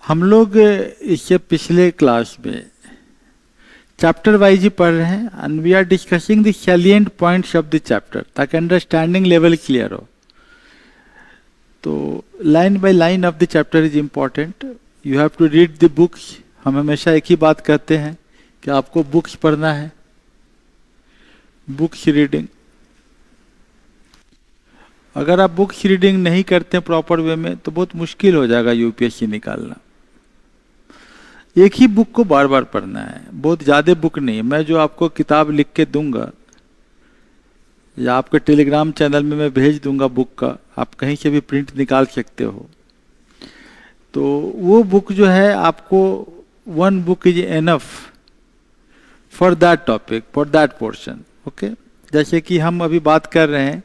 हम लोग इससे पिछले क्लास में चैप्टर वाइज ही पढ़ रहे हैं and we are discussing the salient points of the chapter ताकि अंडरस्टैंडिंग लेवल क्लियर हो। तो line by line of the chapter is important. You have to read the books. हम हमेशा एक ही बात कहते हैं कि आपको बुक्स पढ़ना है, बुक्स रीडिंग। अगर आप बुक्स रीडिंग नहीं करते प्रॉपर वे में तो बहुत मुश्किल हो जाएगा यूपीएससी निकालना। एक ही बुक को बार बार पढ़ना है, बहुत ज़्यादा बुक नहीं है। मैं जो आपको किताब लिख के दूंगा या आपके टेलीग्राम चैनल में मैं भेज दूंगा बुक का, आप कहीं से भी प्रिंट निकाल सकते हो। तो वो बुक जो है आपको one book is enough for that topic, for that portion. Okay, जैसे कि हम अभी बात कर रहे हैं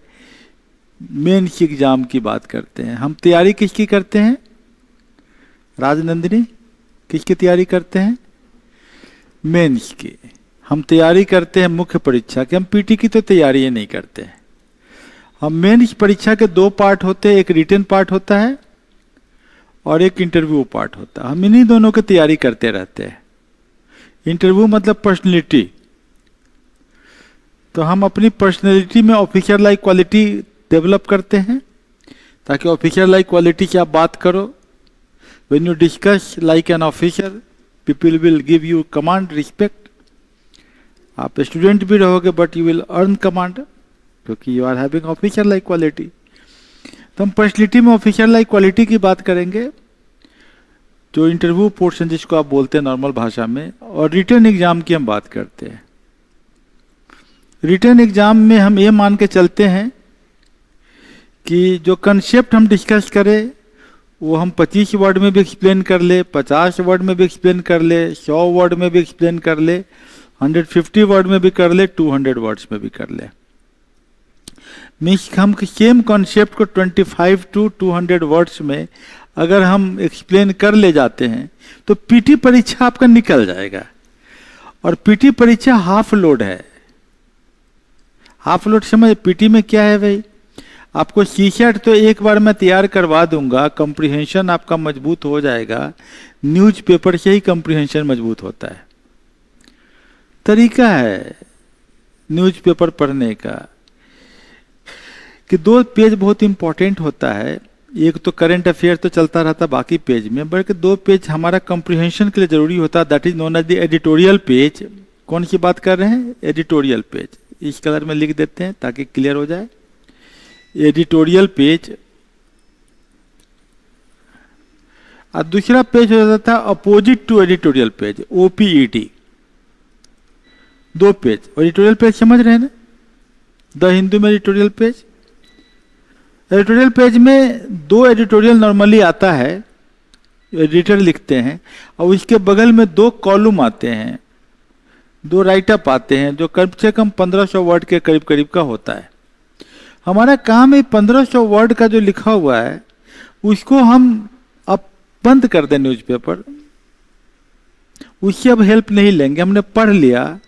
मेंस एग्जाम की बात करते हैं। हम तैयारी किसकी करते हैं राजनंदिनी? किसकी तैयारी करते हैं? मेंस की। हम तैयारी करते हैं मुख्य परीक्षा की। हम पीटी की तो तैयारी नहीं करते हैं। हम मेंस परीक्षा के दो पार्ट होते हैं, एक रिटन पार्ट होता है और एक इंटरव्यू पार्ट होता है। हम इन्हीं दोनों की तैयारी करते रहते हैं। इंटरव्यू मतलब पर्सनैलिटी, तो हम अपनी पर्सनैलिटी में ऑफिसर लाइक क्वालिटी डेवलप करते हैं ताकि ऑफिसर लाइक क्वालिटी की आप बात करो। When you discuss like an officer, people will give you command, respect. आप स्टूडेंट भी रहोगे but you will earn command क्योंकि you are having officer like quality. तो हम पर्सनैलिटी में ऑफिसर लाइक क्वालिटी की बात करेंगे, जो इंटरव्यू पोर्शन जिसको आप बोलते हैं नॉर्मल भाषा में, और रिटन एग्जाम की हम बात करते हैं। रिटन एग्जाम में हम ये मान के चलते हैं कि जो कंसेप्ट हम डिस्कस करें वो हम 25 वर्ड में भी एक्सप्लेन कर ले, 50 वर्ड में भी एक्सप्लेन कर ले, 100 वर्ड में भी एक्सप्लेन कर ले, 150 वर्ड में भी कर ले, 200 वर्ड्स में भी कर ले। मीन्स हम सेम कॉन्सेप्ट को 25 to 200 वर्ड्स में अगर हम एक्सप्लेन कर ले जाते हैं तो पीटी परीक्षा आपका निकल जाएगा। और पीटी परीक्षा हाफ लोड है। हाफ लोड समझ पीटी में क्या है भाई? आपको सीसेट तो एक बार मैं तैयार करवा दूंगा, कंप्रीहेंशन आपका मजबूत हो जाएगा। न्यूज़पेपर से ही कंप्रीहेंशन मजबूत होता है। तरीका है न्यूज़पेपर पढ़ने का कि 2 पेज बहुत इंपॉर्टेंट होता है। एक तो करंट अफेयर तो चलता रहता बाकी पेज में, बल्कि 2 पेज हमारा कंप्रीहेंशन के लिए जरूरी होता है। That is known as the editorial page. कौन सी बात कर रहे हैं? Editorial page. इस कलर में लिख देते हैं ताकि क्लियर हो जाए। एडिटोरियल पेज और दूसरा पेज हो जाता है opposite to editorial page, OPET. 2 page. Editorial page समझ रहे हैं ना? द हिंदू में एडिटोरियल पेज। एडिटोरियल पेज में 2 एडिटोरियल नॉर्मली आता है, एडिटर लिखते हैं, और उसके बगल में 2 कॉलम आते हैं, 2 राइटअप आते हैं जो कम से कम 1500 वर्ड के करीब करीब का होता है। हमारा काम है 1500 वर्ड का जो लिखा हुआ है उसको हम अब बंद कर दें न्यूज़पेपर। उससे अब हेल्प नहीं लेंगे। हमने पढ़ लिया,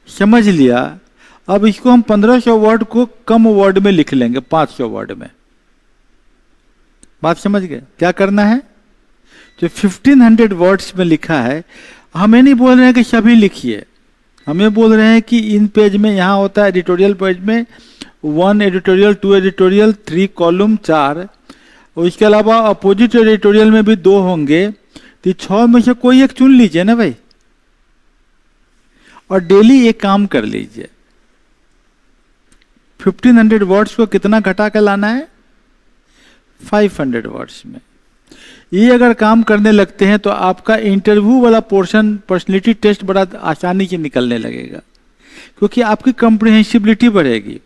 समझ लिया, अब इसको हम 1500 वर्ड को कम वर्ड में लिख लेंगे, 500 वर्ड में। बात समझ गए? क्या करना है? जो 1500 वर्ड्स में लिखा है, हमें नहीं बोल रहे हैं कि सभी लिखिए। हमें बोल रहे हैं कि इन पेज में यहाँ होता है एडिटोरियल पेज में 1 एडिटोरियल, 2 एडिटोरियल, 3 कॉलम, 4, और इसके अलावा अपोजिट एडिटोरियल में भी 2 होंगे। तो 6 में से कोई एक चुन लीजिए ना भाई, और डेली एक काम कर लीजिए। 1500 वर्ड्स को कितना घटा कर लाना है? 500 वर्ड्स में। ये अगर काम करने लगते हैं तो आपका इंटरव्यू वाला पोर्शन, पर्सनैलिटी टेस्ट, बड़ा आसानी से निकलने लगेगा क्योंकि आपकी कॉम्प्रिहेंसिबिलिटी बढ़ेगी।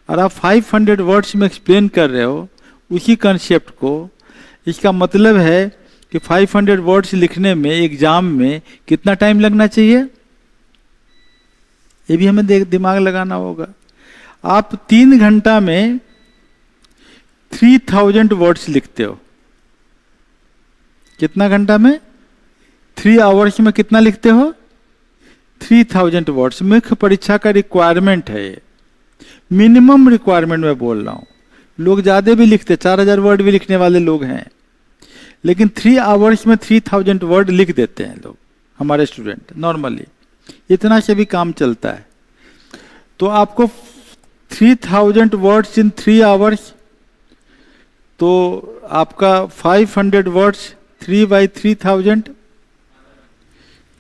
और आप 500 वर्ड्स में एक्सप्लेन कर रहे हो उसी कंसेप्ट को। इसका मतलब है कि 500 वर्ड्स लिखने में एग्जाम में कितना टाइम लगना चाहिए, ये भी हमें दिमाग लगाना होगा। आप 3 घंटा में 3000 वर्ड्स लिखते हो। कितना घंटा में? 3 आवर्स में कितना लिखते हो? 3000 वर्ड्स। मुख्य परीक्षा का रिक्वायरमेंट है ये, मिनिमम रिक्वायरमेंट में बोल रहा हूँ। लोग ज़्यादा भी लिखते, 4000 वर्ड भी लिखने वाले लोग हैं, लेकिन 3 आवर्स में 3000 वर्ड लिख देते हैं लोग, हमारे स्टूडेंट नॉर्मली। इतना से भी काम चलता है। तो आपको 3000 वर्ड्स इन 3 आवर्स, तो आपका 500 words 3 by 3000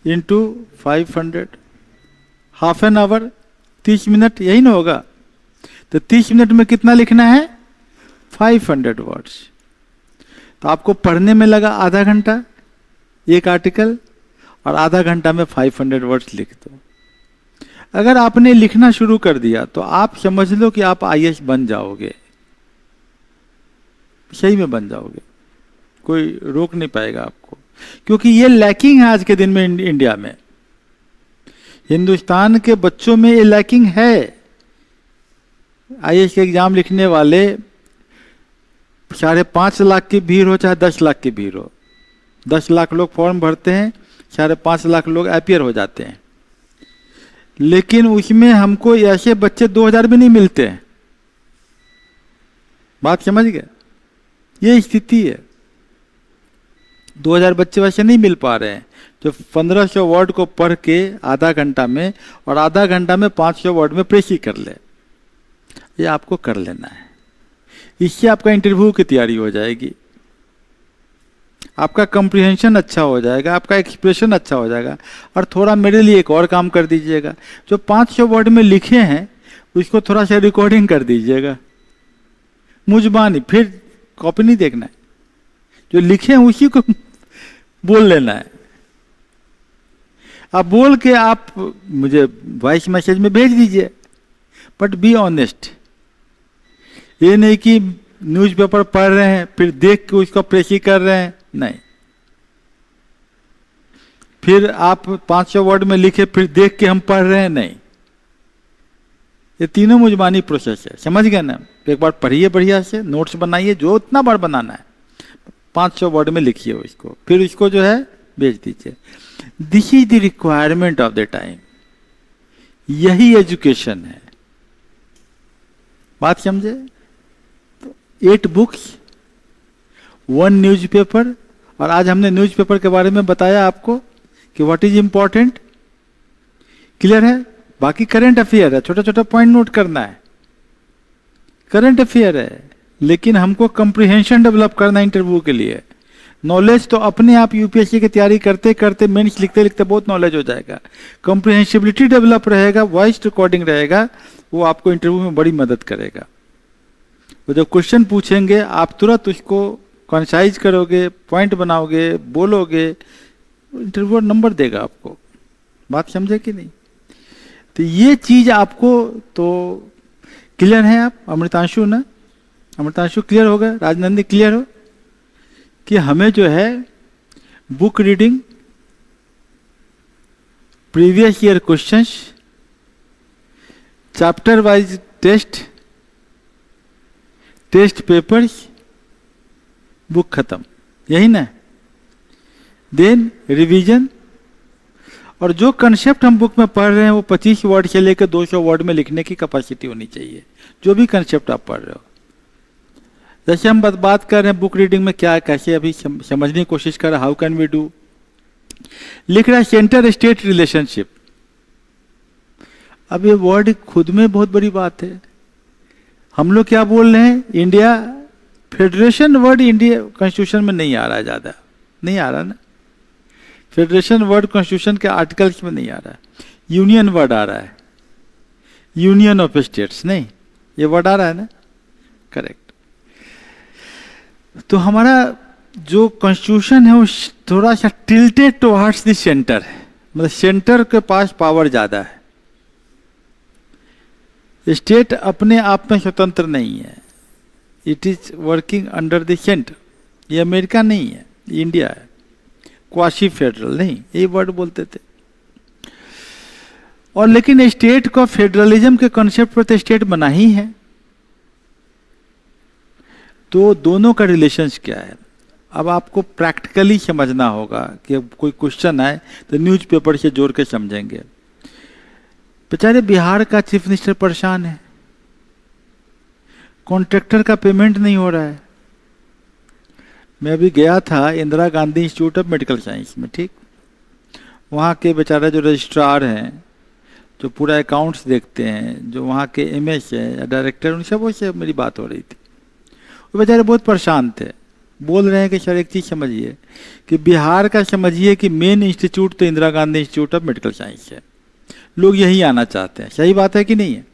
into 500, half an hour, 30 minute, यही ना होगा। तो 30 मिनट में कितना लिखना है? 500 वर्ड्स। तो आपको पढ़ने में लगा आधा घंटा एक आर्टिकल, और आधा घंटा में 500 वर्ड्स लिख दो। अगर आपने लिखना शुरू कर दिया तो आप समझ लो कि आप IAS बन जाओगे, सही में बन जाओगे, कोई रोक नहीं पाएगा आपको। क्योंकि ये लैकिंग है आज के दिन में इंडिया में, हिंदुस्तान के बच्चों में ये लैकिंग है। IAS के एग्जाम लिखने वाले 5.5 लाख की भीड़ हो चाहे 10 लाख की भीड़ हो, 10 लाख लोग फॉर्म भरते हैं, 5.5 लाख लोग अपीयर हो जाते हैं। लेकिन उसमें हमको ऐसे बच्चे 2000 भी नहीं मिलते हैं। बात समझ गए? ये स्थिति है। 2000 बच्चे वैसे नहीं मिल पा रहे हैं जो 1500 वर्ड को पढ़ के आधा घंटा में, और आधा घंटा में 500 वर्ड में प्रेसी कर ले। ये आपको कर लेना है। इससे आपका इंटरव्यू की तैयारी हो जाएगी, आपका कंप्रिहेंशन अच्छा हो जाएगा, आपका एक्सप्रेशन अच्छा हो जाएगा। और थोड़ा मेरे लिए एक और काम कर दीजिएगा, जो 500 वर्ड में लिखे हैं उसको थोड़ा सा रिकॉर्डिंग कर दीजिएगा, मुजबानी, फिर कॉपी नहीं देखना है, जो लिखे हैं उसी को बोल लेना है। आप बोल के आप मुझे वॉइस मैसेज में भेज दीजिए, बट बी ऑनेस्ट। ये नहीं कि न्यूज़पेपर पढ़ रहे हैं फिर देख के उसको प्रेसी कर रहे हैं, नहीं। फिर आप 500 वर्ड में लिखे फिर देख के हम पढ़ रहे हैं, नहीं। ये तीनों मुजबानी प्रोसेस है, समझ गए ना? एक बार पढ़िए बढ़िया से, नोट्स बनाइए, जो उतना बार बनाना है, 500 वर्ड में लिखिए उसको, फिर उसको जो है भेज दीजिए। This is the requirement of the time. यही एजुकेशन है। बात समझे? तो 8 बुक्स, 1 न्यूज़पेपर, और आज हमने न्यूज़पेपर के बारे में बताया आपको कि व्हाट इज इंपॉर्टेंट। क्लियर है? बाकी करंट अफेयर है, छोटा छोटा पॉइंट नोट करना है, करंट अफेयर है। लेकिन हमको कंप्रिहेंशन डेवलप करना इंटरव्यू के लिए। नॉलेज तो अपने आप यूपीएससी की तैयारी करते करते, मेंस लिखते लिखते बहुत नॉलेज हो जाएगा। कंप्रिहेंसिबिलिटी डेवलप रहेगा, वॉइस रिकॉर्डिंग रहेगा, वो आपको इंटरव्यू में बड़ी मदद करेगा। वो जब क्वेश्चन पूछेंगे आप तुरंत उसको कंसाइज करोगे, पॉइंट बनाओगे, बोलोगे, इंटरव्यूअर नंबर देगा आपको। बात समझे कि नहीं? तो ये चीज आपको तो क्लियर है। आप अमृतांशु ना, अमृतांशु क्लियर हो गए, राजनंदी क्लियर हो कि हमें जो है book reading, previous year questions, chapter wise test, test papers, book खत्म, यही ना? देन रिवीजन, और जो कंसेप्ट हम बुक में पढ़ रहे हैं वो 25 वर्ड से लेकर 200 वर्ड में लिखने की कैपेसिटी होनी चाहिए, जो भी कंसेप्ट आप पढ़ रहे हो। जैसे हम बात कर रहे हैं बुक रीडिंग में क्या कैसे अभी समझने की कोशिश कर रहे हैं, हाउ कैन वी डू। लिख रहा है सेंटर स्टेट रिलेशनशिप। अब ये वर्ड खुद में बहुत बड़ी बात है। हम लोग क्या बोल रहे हैं, India federation word India constitution में नहीं आ रहा है, ज्यादा नहीं आ रहा ना। फेडरेशन वर्ड कॉन्स्टिट्यूशन के आर्टिकल्स में नहीं आ रहा है, यूनियन वर्ड आ रहा है, यूनियन ऑफ स्टेट्स, नहीं ये वर्ड आ रहा है ना, करेक्ट। तो हमारा जो कॉन्स्टिट्यूशन है वो थोड़ा सा टिल्टेड टुवर्ड्स द सेंटर है, मतलब सेंटर के पास पावर ज्यादा है। स्टेट अपने आप में स्वतंत्र नहीं है, it is working under the centre. ये अमेरिका नहीं है, इंडिया है, क्वासी फेडरल नहीं, ये वर्ड बोलते थे। और लेकिन स्टेट को फेडरलिज्म के कॉन्सेप्ट पर तो स्टेट बना ही है। तो दोनों का रिलेशंस क्या है, अब आपको प्रैक्टिकली समझना होगा कि कोई क्वेश्चन आए तो न्यूज़पेपर से जोड़ के समझेंगे। बेचारे बिहार का चीफ मिनिस्टर परेशान है, कॉन्ट्रैक्टर का पेमेंट नहीं हो रहा है, मैं अभी गया था Indira Gandhi institute of medical science में, ठीक। वहाँ के बेचारा जो रजिस्ट्रार हैं, जो पूरा अकाउंट्स देखते हैं, जो वहाँ के एमएस है या डायरेक्टर, उन सबों से मेरी बात हो रही थी। वो बेचारे बहुत परेशान थे। बोल रहे हैं कि सर एक चीज़ समझिए कि बिहार का समझिए कि मेन इंस्टीट्यूट तो Indira Gandhi institute of medical science है, लोग यही आना चाहते हैं। सही बात है कि नहीं है?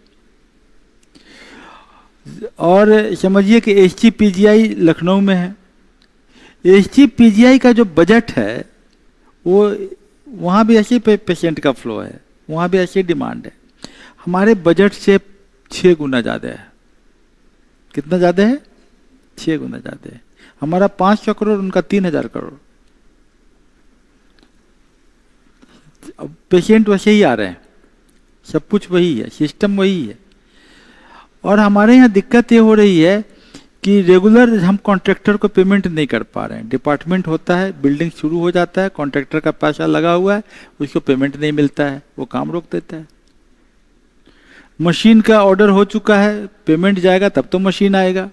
और समझिए कि एचजीपीजीआई लखनऊ में है। एचजीपीजीआई का जो बजट है वो वहाँ भी ऐसे पेशेंट का फ्लो है, वहाँ भी ऐसी डिमांड है। हमारे बजट से 6 गुना ज़्यादा है। कितना ज़्यादा है? 6 गुना ज़्यादा है। हमारा 500 करोड़, उनका 3000 करोड़। अब पेशेंट वैसे ही आ रहे हैं, सब कुछ वही है, सिस्टम वही है। और हमारे यहाँ दिक्कत ये हो रही है कि रेगुलर हम कॉन्ट्रैक्टर को पेमेंट नहीं कर पा रहे हैं। डिपार्टमेंट होता है, बिल्डिंग शुरू हो जाता है, कॉन्ट्रैक्टर का पैसा लगा हुआ है, उसको पेमेंट नहीं मिलता है, वो काम रोक देता है। मशीन का ऑर्डर हो चुका है, पेमेंट जाएगा तब तो मशीन आएगा,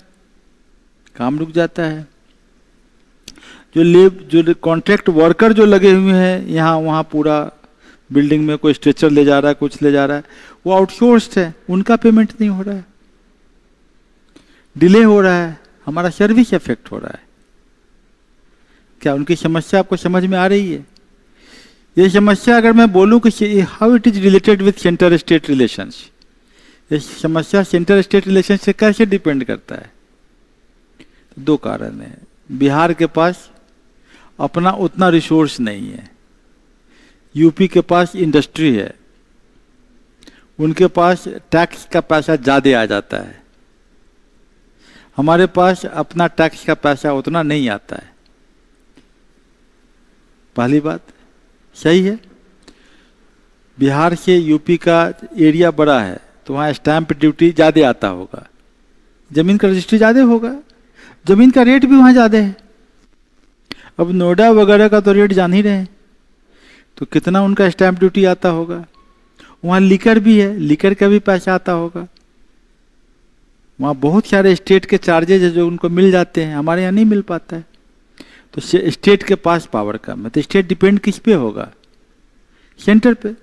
काम रुक जाता है। जो कॉन्ट्रैक्ट वर्कर जो लगे हुए हैं यहाँ वहाँ पूरा बिल्डिंग में, कोई स्ट्रेचर ले जा रहा है, कुछ ले जा रहा है, वो आउटसोर्स्ड है, उनका पेमेंट नहीं हो रहा है, डिले हो रहा है, हमारा सर्विस इफेक्ट हो रहा है। क्या उनकी समस्या आपको समझ में आ रही है? ये समस्या अगर मैं बोलूं कि how it is related with centre state relations, ये समस्या सेंटर स्टेट रिलेशन से कैसे डिपेंड करता है? तो 2 कारण है। बिहार के पास अपना उतना रिसोर्स नहीं है, यूपी के पास इंडस्ट्री है, उनके पास टैक्स का पैसा ज़्यादा आ जाता है, हमारे पास अपना टैक्स का पैसा उतना नहीं आता है। पहली बात सही है। बिहार से यूपी का एरिया बड़ा है तो वहाँ स्टैंप ड्यूटी ज़्यादा आता होगा, ज़मीन का रजिस्ट्री ज़्यादा होगा, ज़मीन का रेट भी वहाँ ज़्यादा है। अब नोएडा वगैरह का तो रेट जान ही रहे हैं, तो कितना उनका स्टैंप ड्यूटी आता होगा। वहाँ लिकर भी है, लिकर का भी पैसा आता होगा। वहाँ बहुत सारे स्टेट के चार्जेज है जो उनको मिल जाते हैं, हमारे यहाँ नहीं मिल पाता है। तो स्टेट के पास पावर कम है, तो स्टेट डिपेंड किस पे होगा? सेंटर पे।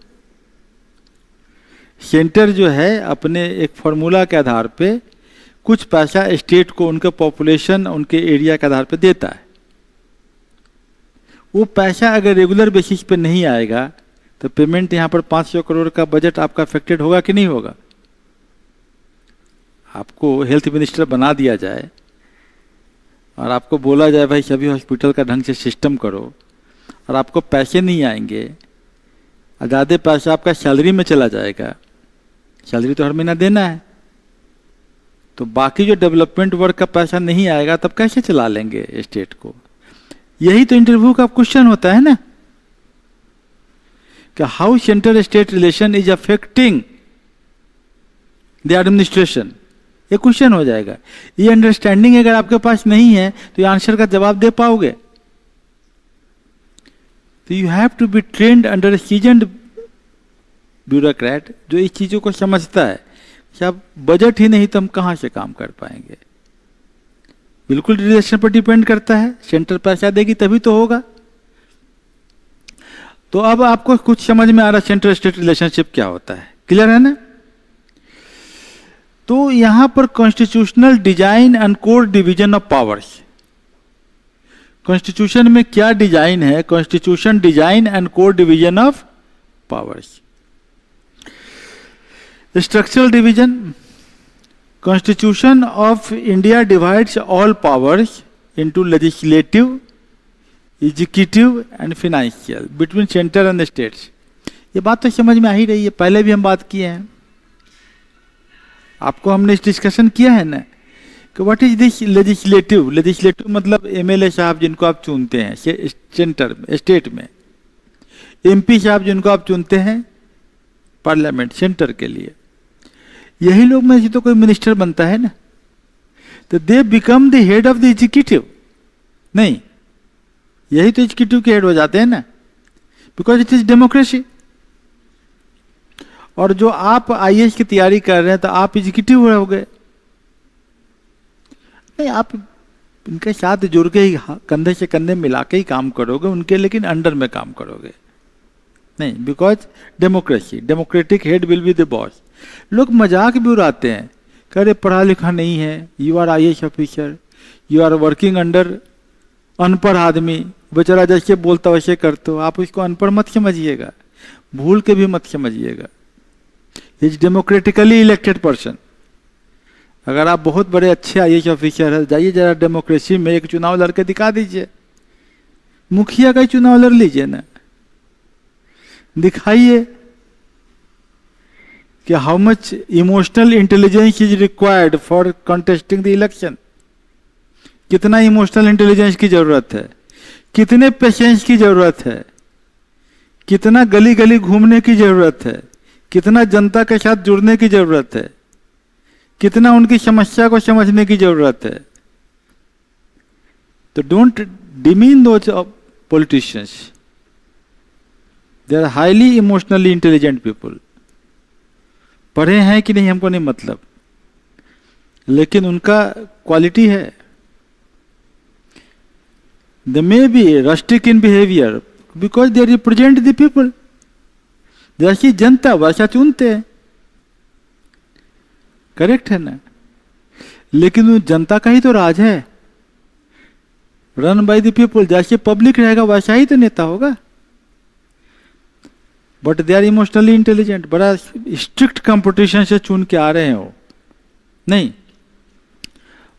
सेंटर जो है अपने एक फॉर्मूला के आधार पे कुछ पैसा स्टेट को उनके पॉपुलेशन, उनके एरिया के आधार पे देता है। वो पैसा अगर रेगुलर बेसिस पे नहीं आएगा तो पेमेंट यहाँ पर 500 करोड़ का बजट आपका अफेक्टेड होगा कि नहीं होगा? आपको हेल्थ मिनिस्टर बना दिया जाए और आपको बोला जाए भाई सभी हॉस्पिटल का ढंग से सिस्टम करो, और आपको पैसे नहीं आएंगे, ज़्यादा पैसा आपका सैलरी में चला जाएगा, सैलरी तो हर महीना देना है, तो बाकी जो डेवलपमेंट वर्क का पैसा नहीं आएगा तब कैसे चला लेंगे स्टेट को? यही तो इंटरव्यू का क्वेश्चन होता है ना, कि how centre state relation is affecting the administration, ये क्वेश्चन हो जाएगा। ये अंडरस्टैंडिंग अगर आपके पास नहीं है तो ये आंसर का जवाब दे पाओगे? तो you have to be trained under a seasoned bureaucrat जो इस चीजों को समझता है कि अब बजट ही नहीं तो हम कहां से काम कर पाएंगे। बिल्कुल रिलेशन पर डिपेंड करता है, सेंटर पैसा देगी तभी तो होगा। तो अब आपको कुछ समझ में आ रहा सेंटर स्टेट रिलेशनशिप क्या होता है, क्लियर है ना? तो यहां पर constitutional design and core division of powers, constitution में क्या डिजाइन है? Constitution design and core division of powers. Structural division, constitution of India divides all powers into legislative, executive and financial between centre and states. ये बात तो समझ में आ ही रही है, पहले भी हम बात किए हैं, आपको हमने डिस्कशन किया है ना कि what is this legislative. Legislative मतलब एमएलए साहब जिनको आप चुनते हैं सेंटर में, स्टेट में, एमपी साहब जिनको आप चुनते हैं पार्लियामेंट सेंटर के लिए, यही लोग में से तो कोई मिनिस्टर बनता है ना, तो they become the head of the executive. नहीं, यही तो एग्जीक्यूटिव के हेड हो जाते हैं ना, बिकॉज इट इज डेमोक्रेसी। और जो आप आईएएस की तैयारी कर रहे हैं तो आप एग्जीक्यूटिव हो गए। नहीं, आप इनके साथ जुड़ के ही कंधे से कंधे मिला के ही काम करोगे उनके, लेकिन अंडर में काम करोगे नहीं, because democracy, democratic head will be the boss. लोग मजाक भी उड़ाते हैं, कह रहे पढ़ा लिखा नहीं है, you are IAS officer, you are working under अनपढ़ आदमी, बेचारा जैसे बोलता वैसे करते हो। आप उसको अनपढ़ मत समझिएगा, भूल के भी मत समझिएगा। Is democratically elected person. अगर आप बहुत बड़े अच्छे IAS ऑफिसर है, जाइए जरा डेमोक्रेसी में एक चुनाव लड़के दिखा दीजिए, मुखिया का ही चुनाव लड़ लीजिए ना, दिखाइए कि how much emotional intelligence is required for contesting the election. कितना इमोशनल इंटेलिजेंस की जरूरत है, कितने पेशेंस की जरूरत है, कितना गली गली घूमने की जरूरत है, कितना जनता के साथ जुड़ने की जरूरत है, कितना उनकी समस्या को समझने की जरूरत है। तो don't demean those politicians, they are highly emotionally intelligent people. पढ़े हैं कि नहीं हमको नहीं मतलब, लेकिन उनका क्वालिटी है। They may be rustic in behaviour because they represent the people. जैसी जनता वैसा चुनते हैं, करेक्ट है ना, लेकिन वो जनता का ही तो राज है, रन बाय द पीपल। जैसे पब्लिक रहेगा वैसा ही तो नेता होगा। But they are emotionally intelligent. बड़ा स्ट्रिक्ट कंपटीशन से चुन के आ रहे हैं वो, नहीं,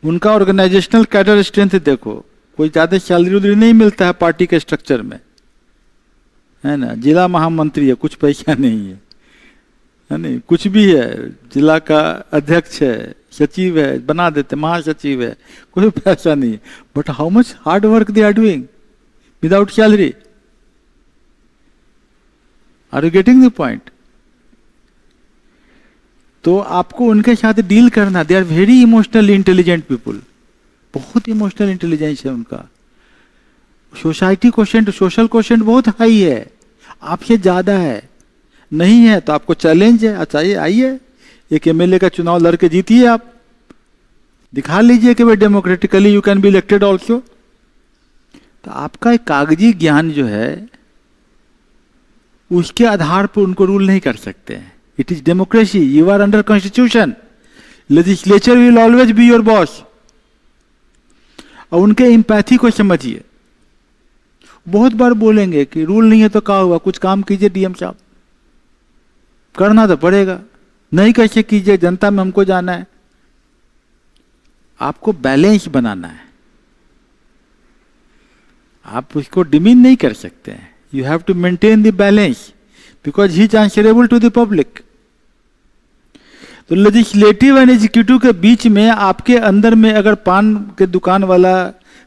उनका ऑर्गेनाइजेशनल कैडर स्ट्रेंथ देखो, कोई ज्यादा सैलरी उलरी नहीं मिलता है पार्टी के स्ट्रक्चर में, है ना, जिला महामंत्री है, कुछ पैसा नहीं है नहीं, कुछ भी है, जिला का अध्यक्ष है, सचिव है, बना देते, महासचिव है, कोई पैसा नहीं है। But how much hard work they are doing without salary. Are you getting the point? तो आपको उनके साथ डील करना, they are very emotionally intelligent people, बहुत इमोशनल इंटेलिजेंस है उनका। सोसाइटी क्वोशेंट, सोशल क्वोशेंट बहुत हाई है, आपसे ज्यादा है। नहीं है तो आपको चैलेंज है, अच्छा आइए एक MLA का चुनाव लड़के जीतिए, आप दिखा लीजिए कि भाई democratically you can be elected also. तो आपका एक कागजी ज्ञान जो है उसके आधार पर उनको रूल नहीं कर सकते हैं। It is democracy, you are under constitution, legislature will always be your boss. और उनके एम्पैथी को समझिए। बहुत बार बोलेंगे कि रूल नहीं है तो क्या हुआ, कुछ काम कीजिए DM साहब, करना तो पड़ेगा, नहीं कैसे कीजिए, जनता में हमको जाना है। आपको बैलेंस बनाना है, आप उसको डिमीन नहीं कर सकते हैं। You have to maintain the balance because he is answerable to the public. तो लेजिस्लेटिव एंड एग्जीक्यूटिव के बीच में आपके अंदर में अगर पान के दुकान वाला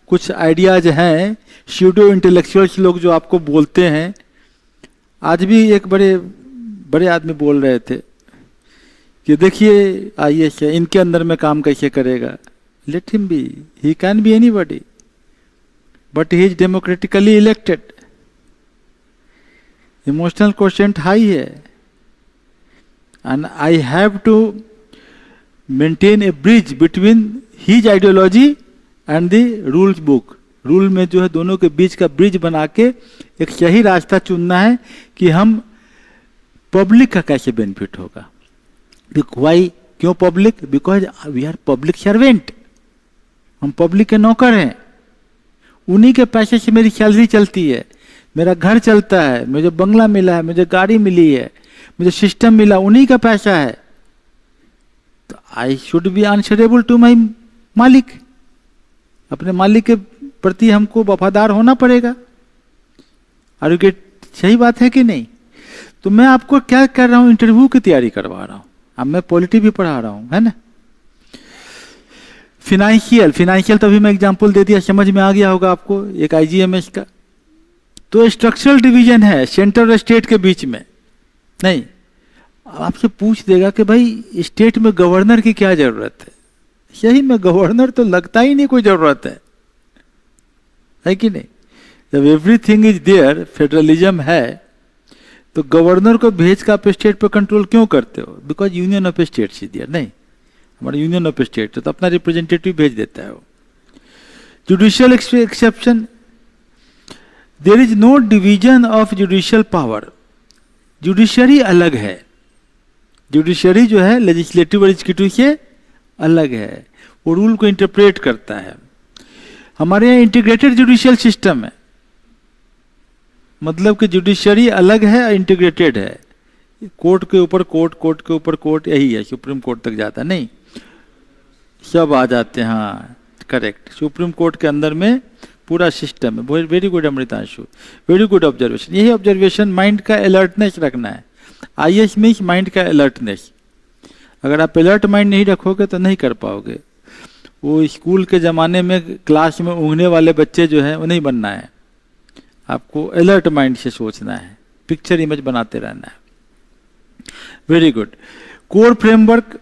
कुछ आइडियाज हैं, स्यूडो इंटेलेक्चुअल्स लोग जो आपको बोलते हैं, आज भी एक बड़े आदमी बोल रहे थे कि देखिए IAS है, इनके अंदर में काम कैसे करेगा। Let him be, he can be anybody, but he is democratically elected. Emotional quotient high है, and I have to maintain a bridge between his ideology and the rules book. Rule में जो है दोनों के बीच का ब्रिज बना के एक सही रास्ता चुनना है कि हम पब्लिक का कैसे बेनिफिट होगा। वाई, क्यों public? Because we are public servant, हम पब्लिक के नौकर हैं। उन्हीं के पैसे से मेरी सैलरी चलती है, मेरा घर चलता है, मुझे बंगला मिला है, मुझे गाड़ी मिली है, मुझे सिस्टम मिला, उन्हीं का पैसा है। तो I should be answerable to my मालिक। अपने मालिक के प्रति हमको वफादार होना पड़ेगा। Are you get? सही बात है कि नहीं? तो मैं आपको क्या कर रहा हूं, इंटरव्यू की तैयारी करवा रहा हूं। अब मैं पॉलिटी भी पढ़ा रहा हूं, है ना। फिनेंशियल तो अभी मैं एग्जांपल दे दिया, समझ में आ गया होगा आपको, एक IGMS का। तो स्ट्रक्चरल डिवीजन है सेंटर और स्टेट के बीच में। नहीं, आपसे पूछ देगा कि भाई स्टेट में गवर्नर की क्या जरूरत है। सही में गवर्नर तो लगता ही नहीं कोई जरूरत है कि नहीं। जब एवरीथिंग इज देयर, फेडरलिज्म है, तो गवर्नर को भेज कर आप स्टेट पर कंट्रोल क्यों करते हो? Because union of states is there. नहीं, हमारा यूनियन ऑफ स्टेट तो अपना रिप्रेजेंटेटिव भेज देता है वो। Judicial exception, there is no division of judicial power. Judiciary अलग है, जुडिशरी जो है लेजिस्लेटिव और एग्जीक्यूटिव से अलग है, वो रूल को इंटरप्रेट करता है। हमारे यहाँ इंटीग्रेटेड जुडिशियल सिस्टम है, मतलब कि जुडिशरी अलग है और इंटीग्रेटेड है। कोर्ट के ऊपर कोर्ट, कोर्ट के ऊपर कोर्ट, यही है, सुप्रीम कोर्ट तक जाता नहीं, सब आ जाते हैं। हाँ करेक्ट, सुप्रीम कोर्ट के अंदर में पूरा सिस्टम है। Very good Amritanshu, very good observation. यही ऑब्जर्वेशन, माइंड का अलर्टनेस रखना है। आईएएस मीन्स माइंड का अलर्टनेस। अगर आप अलर्ट माइंड नहीं रखोगे तो नहीं कर पाओगे। वो स्कूल के ज़माने में क्लास में ऊँघने वाले बच्चे जो हैं वो नहीं बनना है, आपको अलर्ट माइंड से सोचना है, पिक्चर इमेज बनाते रहना है। Very good. Core framework,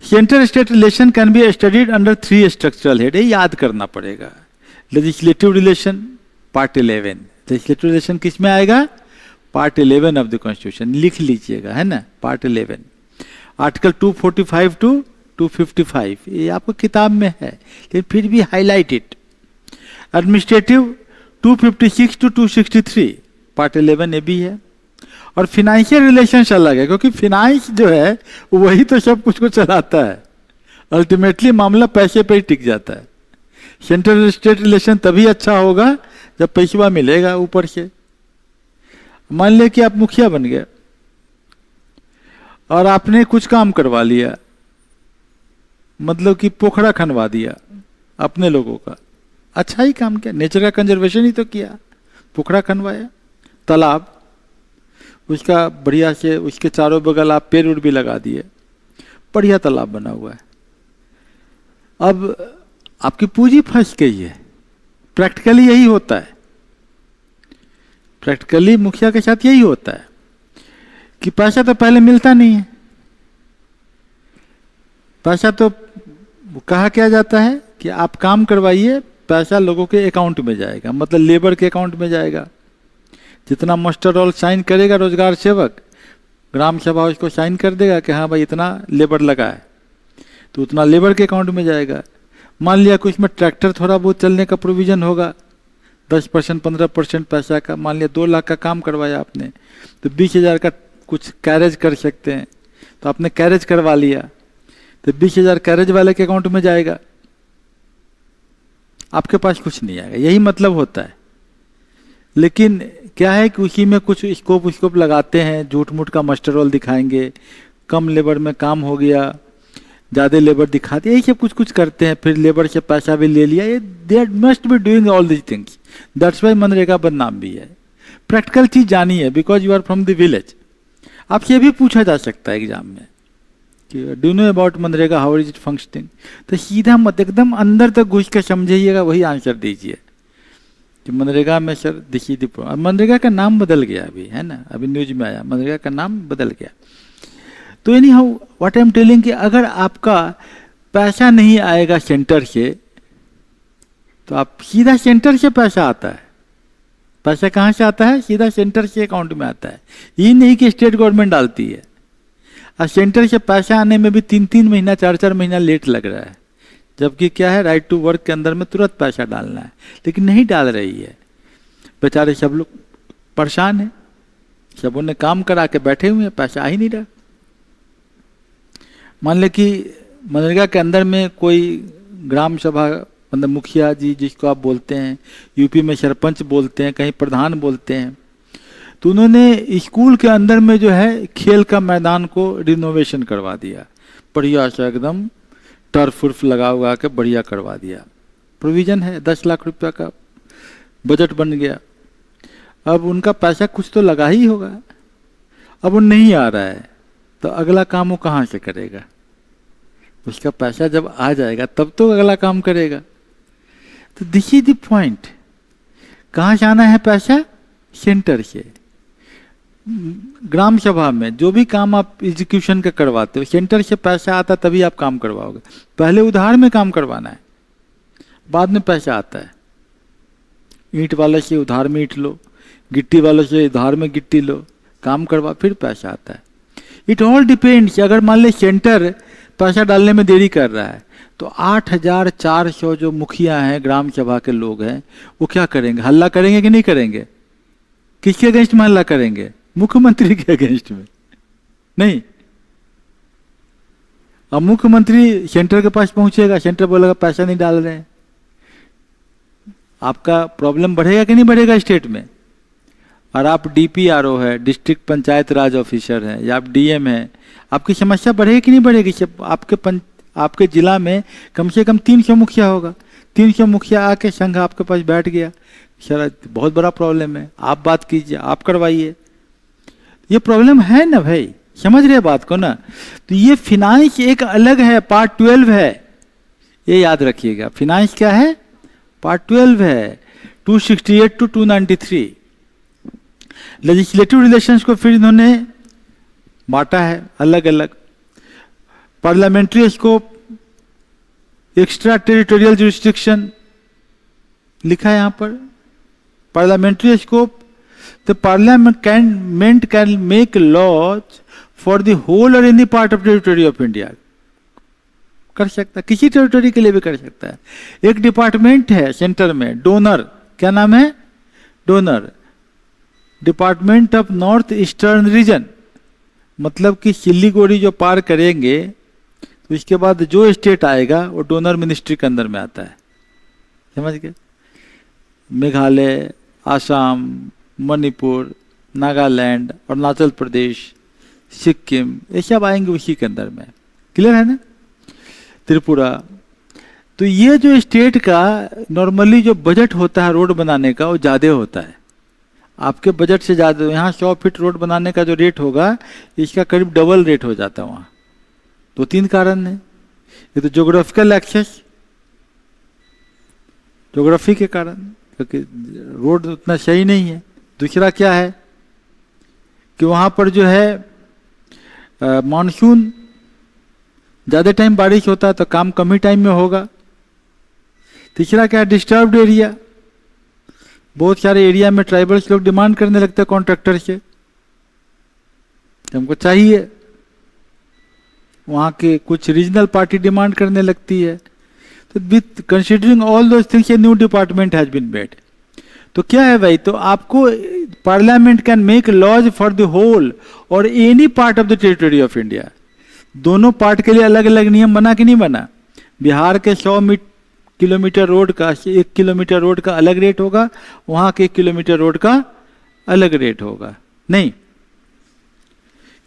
centre state relation can be studied under 3 structural head. ये याद करना पड़ेगा। Legislative relation part 11, legislative relation किस में आएगा? पार्ट 11 ऑफ द कॉन्स्टिट्यूशन, लिख लीजिएगा, है ना, पार्ट 11, आर्टिकल 245 टू 255, ये आपको किताब में है लेकिन फिर भी highlight it. Administrative 256 to 263, part 11 ये भी है। और फिनेंशियल रिलेशंस अलग है, क्योंकि फिनांस जो है वही तो सब कुछ को चलाता है। अल्टीमेटली मामला पैसे पे ही टिक जाता है। सेंट्रल स्टेट रिलेशन तभी अच्छा होगा जब पैसा मिलेगा ऊपर से। मान लिया कि आप मुखिया बन गए और आपने कुछ काम करवा लिया, मतलब कि पोखरा खनवा दिया अपने लोगों का, अच्छा ही काम किया, नेचर का कंजर्वेशन ही तो किया। पोखरा खनवाया, तालाब, उसका बढ़िया से उसके चारों बगल आप पेड़ उड़ भी लगा दिए, बढ़िया तालाब बना हुआ है। अब आपकी पूंजी फंस गई है। प्रैक्टिकली यही होता है, प्रैक्टिकली मुखिया के साथ यही होता है कि पैसा तो पहले मिलता नहीं है। पैसा तो कहा क्या जाता है कि आप काम करवाइए, पैसा लोगों के अकाउंट में जाएगा, मतलब लेबर के अकाउंट में जाएगा। जितना मास्टर रोल साइन करेगा रोजगार सेवक, ग्राम सभा उसको साइन कर देगा कि हाँ भाई इतना लेबर लगा है, तो उतना लेबर के अकाउंट में जाएगा। मान लिया कुछ में ट्रैक्टर थोड़ा बहुत चलने का प्रोविजन होगा, 10% 15% पैसा का। मान लिया 2 लाख का काम करवाया आपने, तो 20,000 का कुछ कैरेज कर सकते हैं, तो आपने कैरेज करवा लिया, तो 20,000 कैरेज वाले के अकाउंट में जाएगा, आपके पास कुछ नहीं आएगा। यही मतलब होता है। लेकिन क्या है कि उसी में कुछ स्कोप लगाते हैं, झूठ मूठ का मास्टर रोल दिखाएंगे, कम लेबर में काम हो गया, ज़्यादा लेबर दिखाते, यही सब कुछ करते हैं। फिर लेबर से पैसा भी ले लिया। ये they must be doing all this things, that's why MNREGA बदनाम भी है। प्रैक्टिकल चीज़ जानिए, because you are from the village. आपसे ये भी पूछा जा सकता है एग्जाम में कि do know about MNREGA, how is it functioning. तो सीधा मत, एकदम अंदर तक घुस के समझिएगा, वही आंसर दीजिए कि मनरेगा में सर देखिए, मनरेगा का नाम बदल गया अभी, है ना, अभी न्यूज में आया, मनरेगा का नाम बदल गया। तो any how what I am telling कि अगर आपका पैसा नहीं आएगा सेंटर से, तो आप सीधा सेंटर से पैसा आता है। पैसा कहाँ से आता है? सीधा सेंटर से अकाउंट में आता है। ये नहीं कि स्टेट गवर्नमेंट डालती है। और सेंटर से पैसा आने में भी 3-3 महीना 4-4 महीना लेट लग रहा है, जबकि क्या है, राइट टू वर्क के अंदर में तुरंत पैसा डालना है, लेकिन नहीं डाल रही है। बेचारे सब लोग परेशान हैं, सबों ने काम करा के बैठे हुए हैं, पैसा आ ही नहीं रहा। मान ले कि मनरेगा के अंदर में कोई ग्राम सभा, मतलब मुखिया जी जिसको आप बोलते हैं, यूपी में सरपंच बोलते हैं, कहीं प्रधान बोलते हैं, तो उन्होंने स्कूल के अंदर में जो है खेल का मैदान को रिनोवेशन करवा दिया, बढ़िया से एकदम टर्फ उर्फ लगा हुआ के बढ़िया करवा दिया। प्रोविजन है 10 लाख रुपया का बजट बन गया। अब उनका पैसा कुछ तो लगा ही होगा, अब वो नहीं आ रहा है, तो अगला काम वो कहाँ से करेगा? उसका पैसा जब आ जाएगा तब तो अगला काम करेगा। तो दिस इज द पॉइंट। कहाँ से आना है पैसा? सेंटर से। ग्राम सभा में जो भी काम आप एग्जीक्यूशन का करवाते हो, सेंटर से पैसा आता तभी आप काम करवाओगे। पहले उधार में काम करवाना है, बाद में पैसा आता है। ईंट वाले से उधार में ईंट लो, गिट्टी वालों से उधार में गिट्टी लो, काम करवा, फिर पैसा आता है। It all depends. अगर मान ले सेंटर पैसा डालने में देरी कर रहा है। तो 8,400 जो मुखिया हैं, ग्राम सभा के लोग हैं, वो क्या करेंगे? हल्ला करेंगे कि नहीं करेंगे? किसके अगेंस्ट में हल्ला करेंगे? मुख्यमंत्री के अगेंस्ट में नहीं। अब मुख्यमंत्री सेंटर के पास पहुंचेगा, सेंटर बोलेगा पैसा नहीं डाल रहे हैं, आपका प्रॉब्लम बढ़ेगा कि नहीं बढ़ेगा स्टेट में? और आप DPRO है, डिस्ट्रिक्ट पंचायत राज ऑफिसर है, या आप DM है, आपकी समस्या बढ़ेगी कि नहीं बढ़ेगी? आपके जिला में कम से कम 300 मुखिया होगा, 300 मुखिया आके संघ आपके पास बैठ गया, सर बहुत बड़ा प्रॉब्लम है, आप बात कीजिए, आप करवाइए। ये प्रॉब्लम है ना भाई, समझ रहे बात को ना? तो ये फिनांस एक अलग है, पार्ट 12 है, ये याद रखिएगा। फिनांस क्या है? पार्ट 12 है, 268 to 293। लेजिस्लेटिव रिलेशंस को फिर इन्होंने बांटा है अलग अलग। Parliamentary scope, extra territorial jurisdiction लिखा है यहां पर। Parliamentary scope, the parliament can make laws for the whole और any part of territory of India. कर सकता है, किसी टेरिटरी के लिए भी कर सकता है। एक डिपार्टमेंट है सेंटर में, डोनर, क्या नाम है? Donor, department of north eastern region, मतलब कि सिल्लीगुड़ी जो पार करेंगे तो इसके बाद जो स्टेट आएगा वो डोनर मिनिस्ट्री के अंदर में आता है, समझ गए? मेघालय, आसाम, मणिपुर, नागालैंड, अरुणाचल प्रदेश, सिक्किम, ये सब आएंगे उसी के अंदर में। क्लियर है ना? त्रिपुरा। तो ये जो स्टेट का नॉर्मली जो बजट होता है रोड बनाने का, वो ज़्यादा होता है आपके बजट से ज़्यादा। यहाँ 100 फीट रोड बनाने का जो रेट होगा, इसका करीब डबल रेट हो जाता है वहाँ। 2-3 कारण है। ये तो ज्योग्राफिकल एक्सेस, ज्योग्राफी के कारण, क्योंकि रोड उतना सही नहीं है। दूसरा क्या है कि वहाँ पर जो है मानसून, ज़्यादा टाइम बारिश होता है तो काम कम ही टाइम में होगा। तीसरा क्या है? डिस्टर्ब्ड एरिया, बहुत सारे एरिया में ट्राइबल्स लोग डिमांड करने लगते हैं कॉन्ट्रैक्टर से, हमको चाहिए। वहाँ के कुछ रीजनल पार्टी डिमांड करने लगती है। तो with considering all those things a new department has been made. तो क्या है भाई? तो आपको parliament can make laws for the whole और any part of the territory of India. दोनों पार्ट के लिए अलग अलग नियम बना कि नहीं बना? बिहार के 100 किलोमीटर रोड का 1 किलोमीटर रोड का अलग रेट होगा, वहां के 1 किलोमीटर रोड का अलग रेट होगा, नहीं?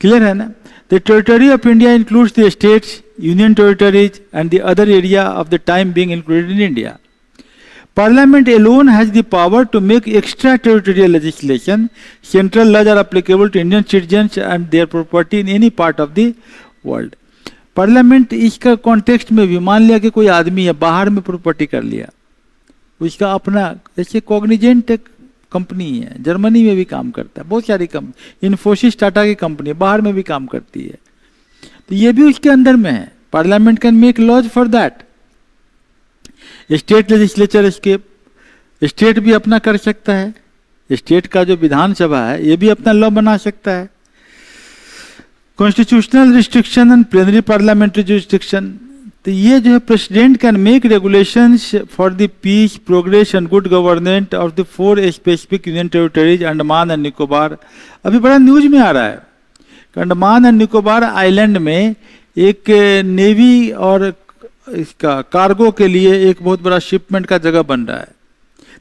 क्लियर है ना? The territory of India includes the states, union territories and the other area of the time being included in India. Parliament alone has the power to make extraterritorial legislation. Central laws are applicable to Indian citizens and their property in any part of the world. Parliament इसका context में भी, मान लिया कि कोई आदमी है बाहर में प्रॉपर्टी कर लिया, उसका अपना, जैसे कॉग्निजेंट एक कंपनी है, जर्मनी में भी काम करता है, बहुत सारी कंपनी, इन्फोसिस टाटा की कंपनी बाहर में भी काम करती है, तो ये भी उसके अंदर में है। Parliament can make laws for that. State legislature scope, state भी अपना कर सकता है, स्टेट का जो विधानसभा है ये भी अपना लॉ बना सकता है। Constitutional restriction and plenary parliamentary jurisdiction, तो ये जो है president can make regulations for the peace, progress and good governance of the 4 specific union territories Andaman and Nicobar. अभी बड़ा न्यूज में आ रहा है कि अंडमान एंड निकोबार आइलैंड में एक नेवी और इसका कार्गो के लिए एक बहुत बड़ा शिपमेंट का जगह बन रहा है,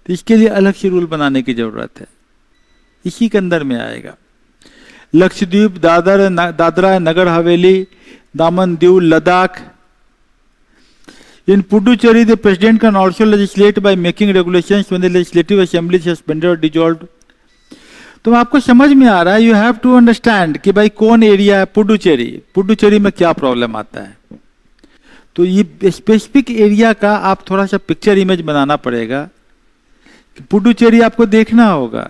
तो इसके लिए अलग से रूल बनाने की जरूरत है, इसी के अंदर में आएगा। लक्षद्वीप, दादरा नगर हवेली, दामन Diu, Ladakh. In Puducherry, the president can also legislate by making regulations when the legislative assembly is suspended or dissolved. तो आपको समझ में आ रहा है, यू हैव टू अंडरस्टैंड कि भाई कौन एरिया है पुडुचेरी, पुडुचेरी में क्या प्रॉब्लम आता है। तो ये स्पेसिफिक एरिया का आप थोड़ा सा पिक्चर इमेज बनाना पड़ेगा कि पुडुचेरी आपको देखना होगा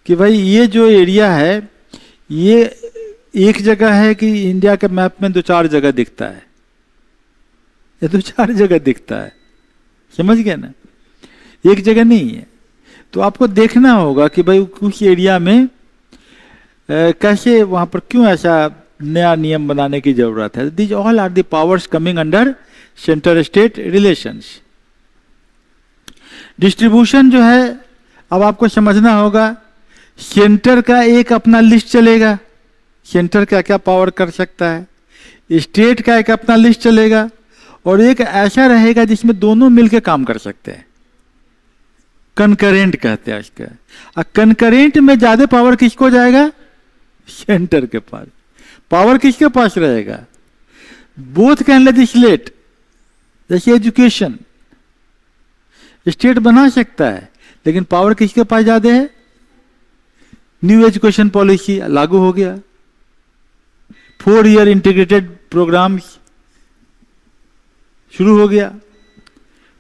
कि भाई ये जो एरिया है ये एक जगह है कि इंडिया के मैप में 2-4 जगह दिखता है, ये 2-4 जगह दिखता है, समझ गए ना, एक जगह नहीं है। तो आपको देखना होगा कि भाई कुछ एरिया में कैसे, वहां पर क्यों ऐसा नया नियम बनाने की जरूरत है। These all are the powers coming under centre state relations. Distribution जो है, अब आपको समझना होगा, सेंटर का एक अपना लिस्ट चलेगा, सेंटर क्या क्या पावर कर सकता है, स्टेट का एक अपना लिस्ट चलेगा, और एक ऐसा रहेगा जिसमें दोनों मिलकर काम कर सकते हैं, कनकरेंट कहते हैं इसका। और कनकरेंट में ज्यादा पावर किसको जाएगा? सेंटर के पास। पावर किसके पास रहेगा? Both can legislate. जैसे एजुकेशन स्टेट बना सकता है, लेकिन पावर किसके पास ज्यादा है? न्यू एजुकेशन पॉलिसी लागू हो गया, 4 ईयर इंटीग्रेटेड प्रोग्राम शुरू हो गया,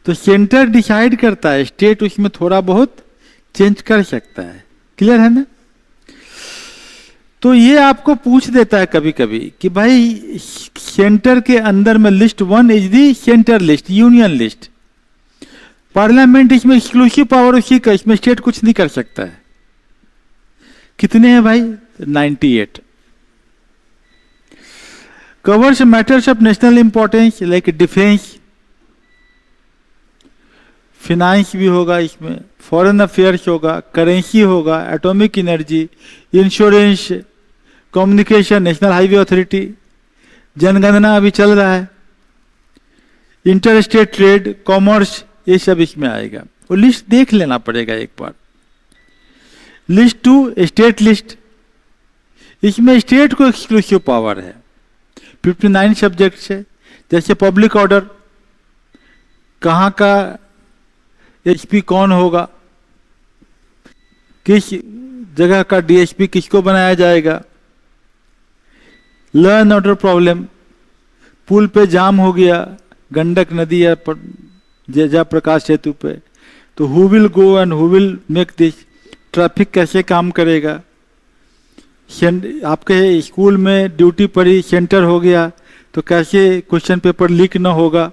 तो सेंटर डिसाइड करता है, स्टेट उसमें थोड़ा बहुत चेंज कर सकता है। क्लियर है ना? तो ये आपको पूछ देता है कभी कभी कि भाई सेंटर के अंदर में list 1 is the centre list, union list. Parliament इसमें एक्सक्लूसिव पावर उसी का, इसमें स्टेट कुछ नहीं कर सकता है। कितने हैं भाई? 98। Covers matters of national importance like defence, finance भी होगा इसमें, फॉरेन अफेयर्स होगा, करेंसी होगा, atomic energy, insurance, communication, national highway authority, जनगणना अभी चल रहा है, इंटर स्टेट ट्रेड, कॉमर्स, ये सब इसमें आएगा। वो लिस्ट देख लेना पड़ेगा एक बार। लिस्ट 2 स्टेट लिस्ट, इसमें स्टेट को एक्सक्लूसिव पावर है, 59 सब्जेक्ट है। जैसे पब्लिक ऑर्डर, कहाँ का एसपी कौन होगा, किस जगह का डीएसपी किसको बनाया जाएगा, लॉ एंड ऑर्डर प्रॉब्लम, पुल पे जाम हो गया, गंडक नदी या जयप्रकाश सेतु पे, तो who will go and who will make this, traffic कैसे काम करेगा, आपके स्कूल में ड्यूटी पड़ी, सेंटर हो गया तो कैसे क्वेश्चन पेपर लीक ना होगा,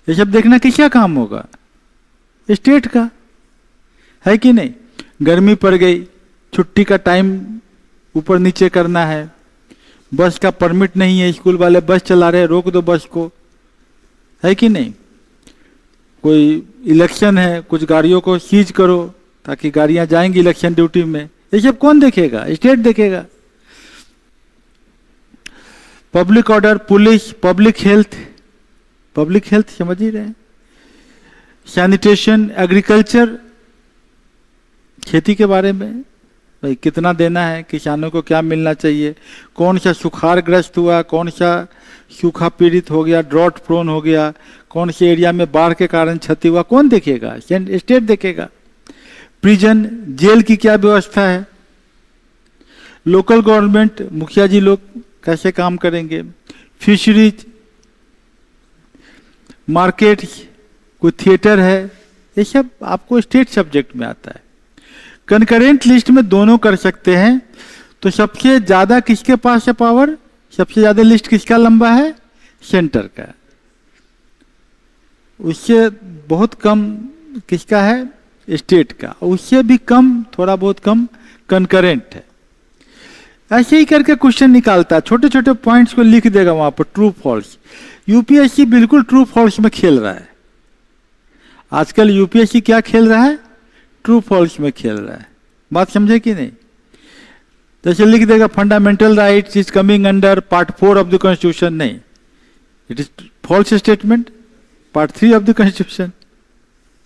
ये सब देखना किसका काम होगा? स्टेट का, है कि नहीं? गर्मी पड़ गई, छुट्टी का टाइम ऊपर नीचे करना है, बस का परमिट नहीं है, स्कूल वाले बस चला रहे, रोक दो बस को, है कि नहीं? कोई इलेक्शन है, कुछ गाड़ियों को सीज करो ताकि गाड़ियां जाएंगी इलेक्शन ड्यूटी में, ये सब कौन देखेगा? स्टेट देखेगा। Public order, police, public health समझ ही रहे हैं, सैनिटेशन, एग्रीकल्चर, खेती के बारे में भाई कितना देना है, किसानों को क्या मिलना चाहिए, कौन सा सुखाड़ग्रस्त हुआ, कौन सा सूखा पीड़ित हो गया, ड्रॉट प्रोन हो गया, कौन से एरिया में बाढ़ के कारण क्षति हुआ, कौन देखेगा? स्टेट देखेगा। प्रिजन, जेल की क्या व्यवस्था है, लोकल गवर्नमेंट, मुखिया जी लोग कैसे काम करेंगे, फिशरीज, मार्केट, कोई थिएटर है, ये सब आपको स्टेट सब्जेक्ट में आता है। कंकरेंट लिस्ट में दोनों कर सकते हैं, तो सबसे ज्यादा किसके पास है पावर? सबसे ज्यादा लिस्ट किसका लंबा है? सेंटर का। उससे बहुत कम किसका है? स्टेट का। उससे भी कम, थोड़ा बहुत कम कंकरेंट है। ऐसे ही करके क्वेश्चन निकालता है, छोटे छोटे पॉइंट्स को लिख देगा वहां पर, ट्रू फॉल्स। यूपीएससी बिल्कुल ट्रू फॉल्स में खेल रहा है आजकल। यूपीएससी क्या खेल रहा है? ट्रू फॉल्स में खेल रहा है। बात समझे कि नहीं? जैसे लिख देगा fundamental rights is coming under part 4 of the constitution, नहीं, it is false statement, part 3 of the constitution,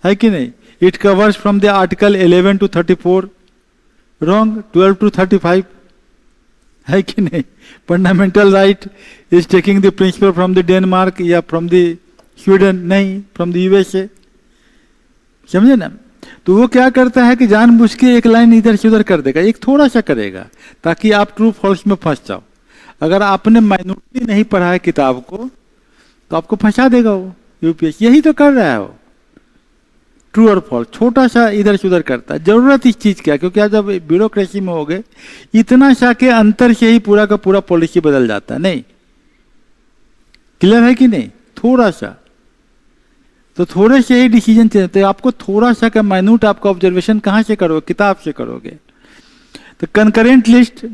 है कि नहीं? It covers from the article 11 to 34, wrong, 12 to 35, है कि नहीं? Fundamental right is taking the principle from the Denmark या from the Sweden, नहीं, from the USA. समझे ना? तो वो क्या करता है कि जानबूझ के एक लाइन इधर से उधर कर देगा, एक थोड़ा सा करेगा ताकि आप ट्रू फॉल्स में फंस जाओ। अगर आपने माइनॉरिटी नहीं पढ़ा है किताब को तो आपको फंसा देगा वो यूपीएससी। यही तो कर रहा है वो, ट्रू और फॉल्स छोटा सा इधर से उधर करता है। जरूरत इस चीज क्या, क्योंकि आज जब ब्यूरोक्रेसी में हो गए इतना सा के अंतर से ही पूरा का पूरा पॉलिसी बदल जाता है। नहीं, क्लियर है कि नहीं? थोड़ा सा, तो थोड़े से ही डिसीजन चेंज, तो आपको थोड़ा सा का माइन्यूट आपका ऑब्जर्वेशन कहाँ से करोगे? किताब से करोगे। तो कंकरेंट लिस्ट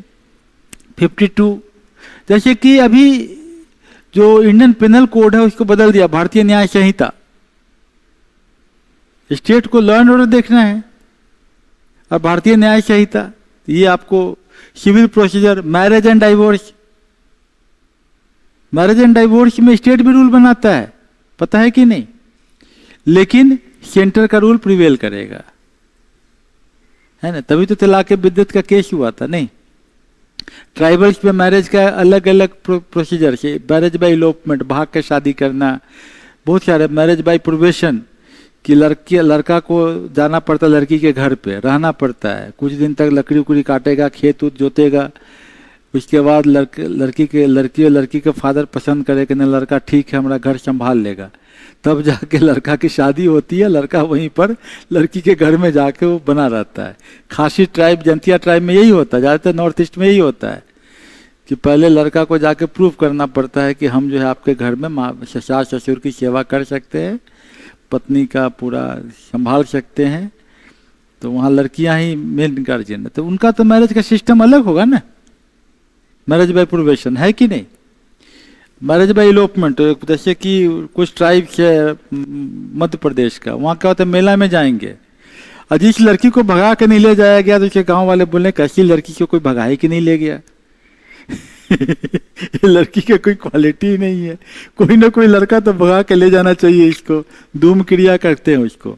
52, जैसे कि अभी जो इंडियन पेनल कोड है उसको बदल दिया, भारतीय न्याय संहिता। स्टेट को लॉ एंड ऑर्डर देखना है, और भारतीय न्याय संहिता ये आपको civil procedure, marriage and divorce. Marriage and divorce में स्टेट भी रूल बनाता है, पता है कि नहीं, लेकिन सेंटर का रूल प्रिवेल करेगा, है ना। तभी तो तलाक बिद्दत का केस हुआ था, नहीं। ट्राइबल्स पे मैरिज का अलग अलग प्रोसीजर से, मैरिज बाय इलोपमेंट, भाग के शादी करना, बहुत सारे, मैरिज बाय प्रोबेशन कि लड़का को जाना पड़ता, लड़की के घर पे रहना पड़ता है, कुछ दिन तक लकड़ी उकड़ी काटेगा, खेत उत जोतेगा, उसके बाद लड़की के फादर पसंद करे कि नहीं लड़का ठीक है हमारा घर संभाल लेगा, तब जाके लड़का की शादी होती है, लड़का वहीं पर लड़की के घर में जाके वो बना रहता है। खासी ट्राइब, जंतिया ट्राइब में यही होता है, ज़्यादातर नॉर्थ ईस्ट में यही होता है कि पहले लड़का को जाके प्रूव करना पड़ता है कि हम जो है आपके घर में सास ससुर की सेवा कर सकते हैं, पत्नी का पूरा संभाल सकते हैं, तो वहाँ लड़कियाँ ही मेन गार्जियन है। तो उनका तो मैरिज का सिस्टम अलग होगा ना, मैरिज बाय प्रोबेशन है कि नहीं, मैरिज बाय इलोपमेंट। जैसे कि कुछ ट्राइब है मध्य प्रदेश का, वहाँ क्या होता है, मेला में जाएंगे और जिस लड़की को भगा के नहीं ले जाया गया तो उसके गांव वाले बोले कैसी लड़की को कोई भगाई कि नहीं ले गया ये लड़की की कोई क्वालिटी ही नहीं है, कोई ना कोई लड़का तो भगा के ले जाना चाहिए इसको, धूम क्रिया करते हैं उसको।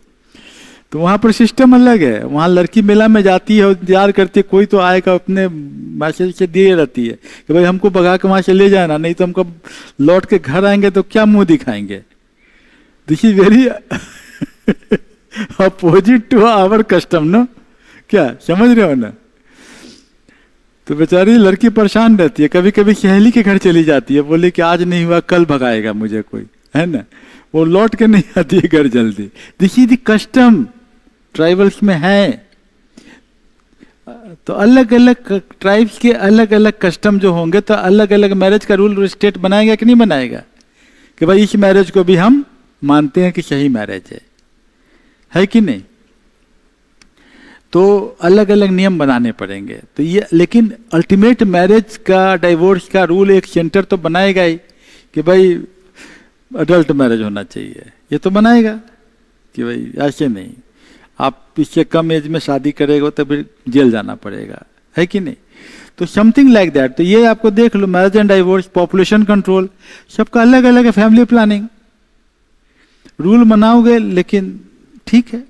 तो वहाँ पर सिस्टम अलग है, वहाँ लड़की मेला में जाती है, इंतजार करती है कोई तो आएगा, अपने मैसेज से दिए रहती है कि भाई हमको भगा के वहाँ से ले जाना, नहीं तो हमको लौट के घर आएंगे तो क्या मुंह दिखाएंगे। This is very opposite to our custom, no, क्या समझ रहे हो ना। तो बेचारी लड़की परेशान रहती है, कभी कभी सहेली के घर चली जाती है, बोले कि आज नहीं हुआ कल भगाएगा मुझे कोई, है ना, वो लौट के नहीं आती है घर जल्दी। This is the custom, tribals में है। तो अलग अलग ट्राइब्स के अलग अलग कस्टम जो होंगे, तो अलग अलग मैरिज का रूल स्टेट बनाएगा कि नहीं बनाएगा, कि भाई इस मैरिज को भी हम मानते हैं कि सही मैरिज है कि नहीं। तो अलग अलग नियम बनाने पड़ेंगे। तो ये, लेकिन अल्टीमेट मैरिज का, डाइवोर्स का रूल एक सेंटर तो बनाएगा ही कि भाई अडल्ट मैरिज होना चाहिए, ये तो बनाएगा कि भाई ऐसे नहीं, आप इससे कम एज में शादी करेगा तो फिर जेल जाना पड़ेगा, है कि नहीं। तो समथिंग लाइक दैट। तो ये आपको देख लो, marriage and divorce, population control, सबका अलग अलग है। फैमिली प्लानिंग रूल बनाओगे, लेकिन ठीक है।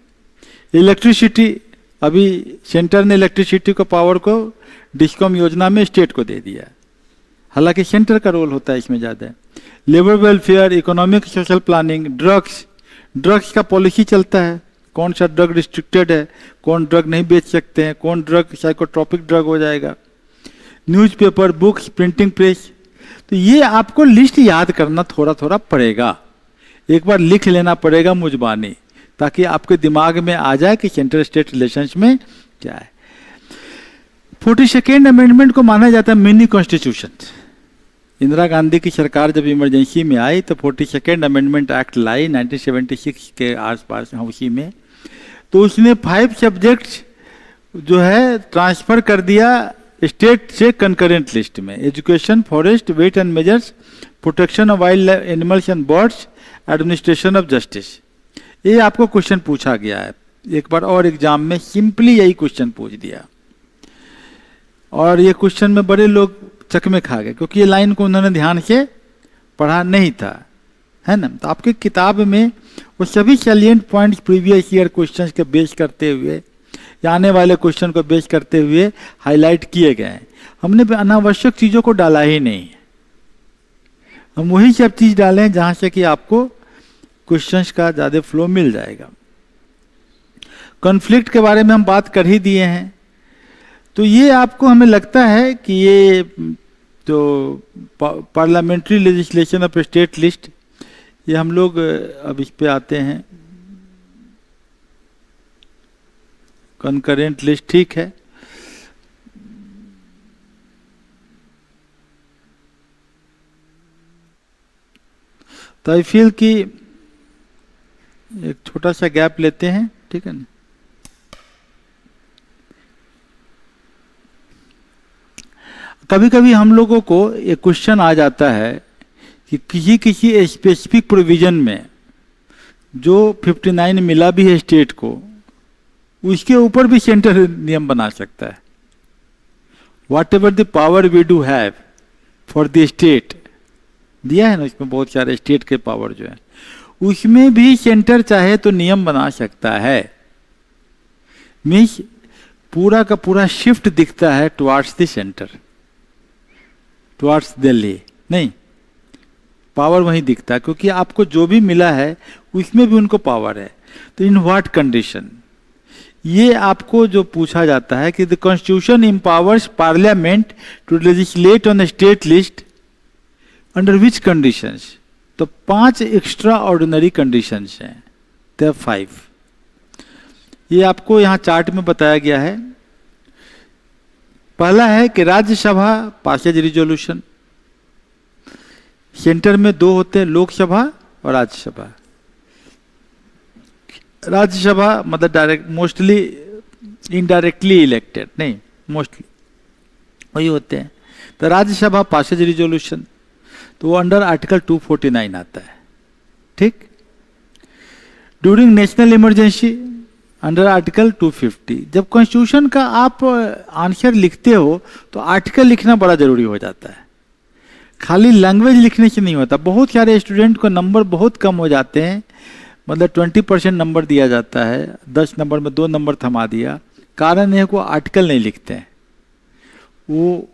इलेक्ट्रिसिटी, अभी सेंटर ने इलेक्ट्रिसिटी को, पावर को डिस्कॉम योजना में स्टेट को दे दिया, हालांकि सेंटर का रोल होता है इसमें ज़्यादा। Labour welfare, economic social planning, drugs का पॉलिसी चलता है, कौन सा ड्रग रिस्ट्रिक्टेड है, कौन ड्रग नहीं बेच सकते हैं, कौन ड्रग साइकोट्रॉपिक ड्रग हो जाएगा। Newspaper, books, printing press. तो ये आपको लिस्ट याद करना थोड़ा थोड़ा पड़ेगा, एक बार लिख लेना पड़ेगा मुजबानी, ताकि आपके दिमाग में आ जाए कि सेंटर स्टेट रिलेशंस में क्या है। 42nd अमेंडमेंट को माना जाता है मिनी कॉन्स्टिट्यूशन। इंदिरा गांधी की सरकार जब इमरजेंसी में आई तो 42nd अमेंडमेंट एक्ट लाई 1976 के आसपास, उसी में। तो उसने 5 सब्जेक्ट्स जो है ट्रांसफर कर दिया स्टेट से कंकरेंट लिस्ट में। Education, forest, weights and measures, protection of wild animals and birds, administration of justice. ये आपको क्वेश्चन पूछा गया है एक बार और एग्जाम में, सिंपली यही क्वेश्चन पूछ दिया, और ये क्वेश्चन में बड़े लोग चकमे खा गए, क्योंकि ये लाइन को उन्होंने ध्यान से पढ़ा नहीं था, है ना। तो आपकी किताब में वो सभी salient points previous year questions के बेस करते हुए या आने वाले क्वेश्चन को बेस करते हुए हाईलाइट किए गए हैं। हमने अनावश्यक चीज़ों को डाला ही नहीं, हम वही सब चीज़ डाले हैं जहाँ से कि आपको क्वेश्चंस का ज़्यादा फ्लो मिल जाएगा। कॉन्फ्लिक्ट के बारे में हम बात कर ही दिए हैं। तो ये आपको, हमें लगता है कि ये जो parliamentary legislation of state list, ये हम लोग अब इस पे आते हैं। कंकरेंट लिस्ट ठीक है, तो आई फील कि एक छोटा सा गैप लेते हैं, ठीक है ना। कभी कभी हम लोगों को एक क्वेश्चन आ जाता है कि किसी किसी स्पेसिफिक प्रोविजन में जो 59 मिला भी है स्टेट को, उसके ऊपर भी सेंटर नियम बना सकता है। Whatever the power we do have for the state, दिया है ना उसमें बहुत सारे स्टेट के पावर जो है, उसमें भी सेंटर चाहे तो नियम बना सकता है। मीन्स पूरा का पूरा शिफ्ट दिखता है towards the centre, towards Delhi, नहीं पावर वहीं दिखता है, क्योंकि आपको जो भी मिला है उसमें भी उनको पावर है। तो इन व्हाट कंडीशन, ये आपको जो पूछा जाता है कि the constitution empowers parliament to legislate on state list under which conditions. तो 5 एक्स्ट्रा ऑर्डिनरी कंडीशंस हैं, द 5। ये आपको यहाँ चार्ट में बताया गया है। पहला है कि राज्यसभा पासेज रिजोल्यूशन, सेंटर में 2 होते हैं, लोकसभा और राज्यसभा। राज्यसभा मतलब डायरेक्ट, मोस्टली इनडायरेक्टली इलेक्टेड, नहीं मोस्टली वही होते हैं। तो राज्यसभा पासेज रिजोल्यूशन, तो वो अंडर आर्टिकल 249 आता है, ठीक। During national emergency under article 250। जब कॉन्स्टिट्यूशन का आप आंसर लिखते हो तो आर्टिकल लिखना बड़ा जरूरी हो जाता है, खाली लैंग्वेज लिखने से नहीं होता। बहुत सारे स्टूडेंट को नंबर बहुत कम हो जाते हैं, मतलब 20% नंबर दिया जाता है, 10 नंबर में 2 नंबर थमा दिया। कारण है को आर्टिकल नहीं लिखते हैं, वो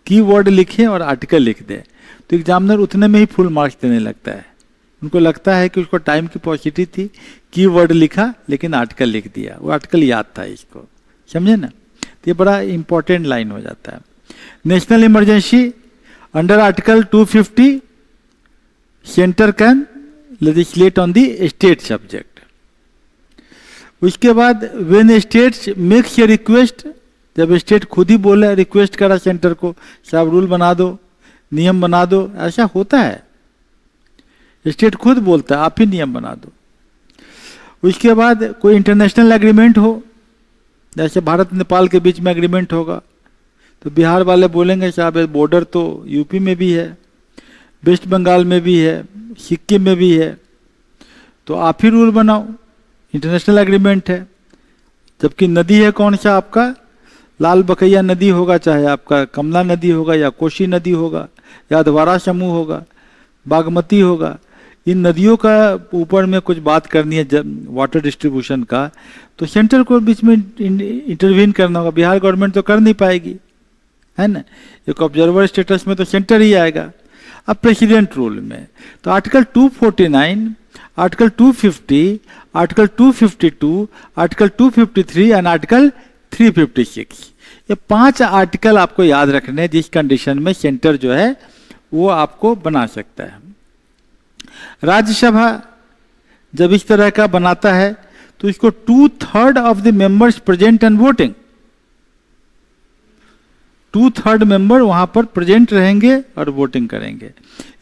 कीवर्ड लिखें और आर्टिकल लिख दें, तो एग्जामिनर उतने में ही फुल मार्क्स देने लगता है। उनको लगता है कि उसको टाइम की पॉजिटिव थी, कीवर्ड लिखा लेकिन आर्टिकल लिख दिया, वो आर्टिकल याद था इसको, समझे ना। तो ये बड़ा इंपॉर्टेंट लाइन हो जाता है। National emergency under article 250 centre can legislate on the state subject. उसके बाद when states makes a request, जब स्टेट खुद ही बोले, रिक्वेस्ट करा सेंटर को, साहब रूल बना दो, नियम बना दो, ऐसा होता है। स्टेट खुद बोलता है आप ही नियम बना दो। उसके बाद कोई इंटरनेशनल एग्रीमेंट हो, जैसे भारत नेपाल के बीच में एग्रीमेंट होगा, तो बिहार वाले बोलेंगे साहब बॉर्डर तो यूपी में भी है, वेस्ट बंगाल में भी है, सिक्किम में भी है, तो आप ही रूल बनाओ, इंटरनेशनल एग्रीमेंट है। जबकि नदी है कौन सा आपका, लाल बकैया नदी होगा, चाहे आपका कमला नदी होगा या कोसी नदी होगा या अधवारा समूह होगा, बागमती होगा। इन नदियों का ऊपर में कुछ बात करनी है वाटर डिस्ट्रीब्यूशन का, तो सेंटर को बीच में इंटरवीन करना होगा। बिहार गवर्नमेंट तो कर नहीं पाएगी, है ना। एक ऑब्जर्वर स्टेटस में तो सेंटर ही आएगा। अब प्रेसिडेंट रूल में तो article 249, article 250, article 252, article 253 and article 356, ये 5 आर्टिकल आपको याद रखने हैं, जिस कंडीशन में सेंटर जो है वो आपको बना सकता है। राज्यसभा जब इस तरह का बनाता है तो इसको 2/3 of the members present and voting, 2/3 member वहां पर प्रेजेंट रहेंगे और वोटिंग करेंगे।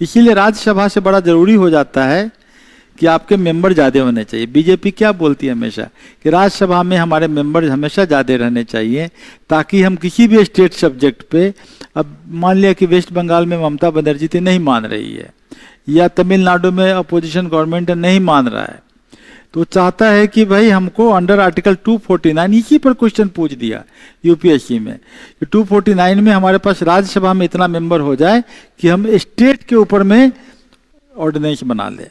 इसीलिए राज्यसभा से बड़ा जरूरी हो जाता है कि आपके मेंबर ज़्यादा होने चाहिए। बीजेपी क्या बोलती है हमेशा कि राज्यसभा में हमारे मेंबर हमेशा ज़्यादा रहने चाहिए, ताकि हम किसी भी स्टेट सब्जेक्ट पे, अब मान लिया कि वेस्ट बंगाल में ममता बनर्जी थी नहीं मान रही है, या तमिलनाडु में अपोजिशन गवर्नमेंट नहीं मान रहा है, तो चाहता है कि भाई हमको अंडर आर्टिकल 249, इसी पर क्वेश्चन पूछ दिया यूपीएससी में, 249 में हमारे पास राज्यसभा में इतना मेंबर हो जाए कि हम स्टेट के ऊपर में ऑर्डिनेंस बना ले,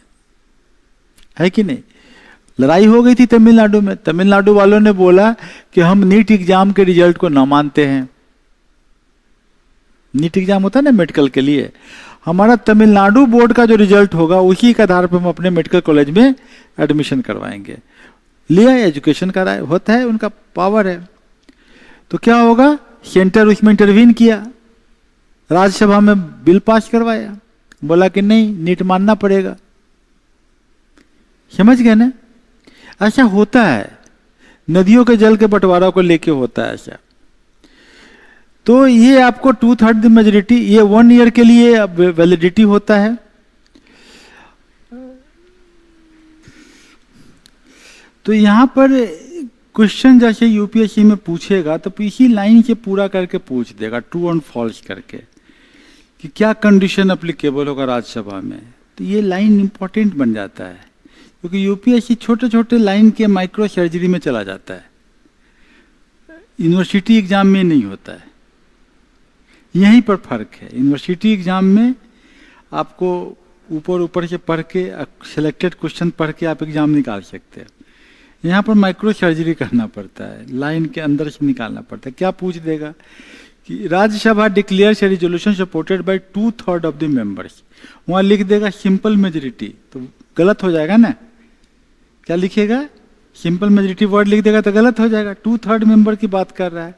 है कि नहीं। लड़ाई हो गई थी तमिलनाडु में, तमिलनाडु वालों ने बोला कि हम नीट एग्जाम के रिजल्ट को न मानते हैं। नीट एग्जाम होता है ना मेडिकल के लिए, हमारा तमिलनाडु बोर्ड का जो रिजल्ट होगा उसी के आधार पर हम अपने मेडिकल कॉलेज में एडमिशन करवाएंगे। लिया एजुकेशन का राय होता है, उनका पावर है। तो क्या होगा, सेंटर उसमें इंटरवीन किया, राज्यसभा में बिल पास करवाया, बोला कि नहीं नीट मानना पड़ेगा। समझ गए ना, ऐसा होता है, नदियों के जल के बंटवारा को लेके होता है ऐसा। तो ये आपको 2/3 मेजोरिटी, ये 1 ईयर के लिए वैलिडिटी होता है। तो यहां पर क्वेश्चन जैसे यूपीएससी में पूछेगा तो इसी लाइन से पूरा करके पूछ देगा, ट्रू एंड फॉल्स करके, कि क्या कंडीशन अप्लीकेबल होगा राज्यसभा में। तो ये लाइन इंपॉर्टेंट बन जाता है, क्योंकि यूपीएससी छोटे छोटे लाइन के माइक्रो सर्जरी में चला जाता है, यूनिवर्सिटी एग्जाम में नहीं होता है। यहीं पर फर्क है। यूनिवर्सिटी एग्जाम में आपको ऊपर ऊपर से पढ़ के सिलेक्टेड क्वेश्चन पढ़ के आप एग्जाम निकाल सकते हैं। यहाँ पर माइक्रो सर्जरी करना पड़ता है, लाइन के अंदर से निकालना पड़ता है। क्या पूछ देगा कि Rajya Sabha declares A resolution supported by 2/3 of the members. वहाँ लिख देगा सिंपल मेजोरिटी, तो गलत हो जाएगा ना। क्या लिखेगा? सिंपल मेजोरिटी वर्ड लिख देगा तो गलत हो जाएगा। 2/3 मेंबर की बात कर रहा है।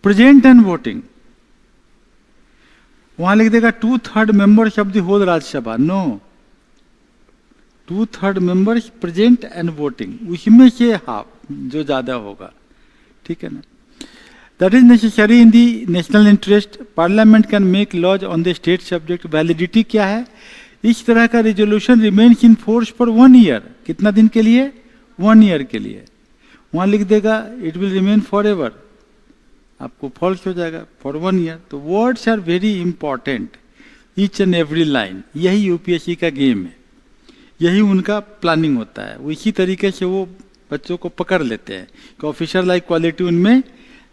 प्रेजेंट एंड वोटिंग, वहां लिख देगा 2/3 members of the whole Rajya Sabha. No, 2/3 members present and voting, उसमें से हाफ जो ज्यादा होगा, ठीक है ना। That is necessary in the national interest. Parliament can make laws on the state subject. Validity क्या है? इस तरह का resolution remains in force for 1 year. कितना दिन के लिए? 1 ईयर के लिए। वहां लिख देगा it will remain for ever, आपको फॉल्स हो जाएगा, फॉर 1 ईयर। तो words are very important, each and every line. यही यूपीएससी का गेम है, यही उनका प्लानिंग होता है। इसी तरीके से वो बच्चों को पकड़ लेते हैं कि ऑफिसर लाइक क्वालिटी उनमें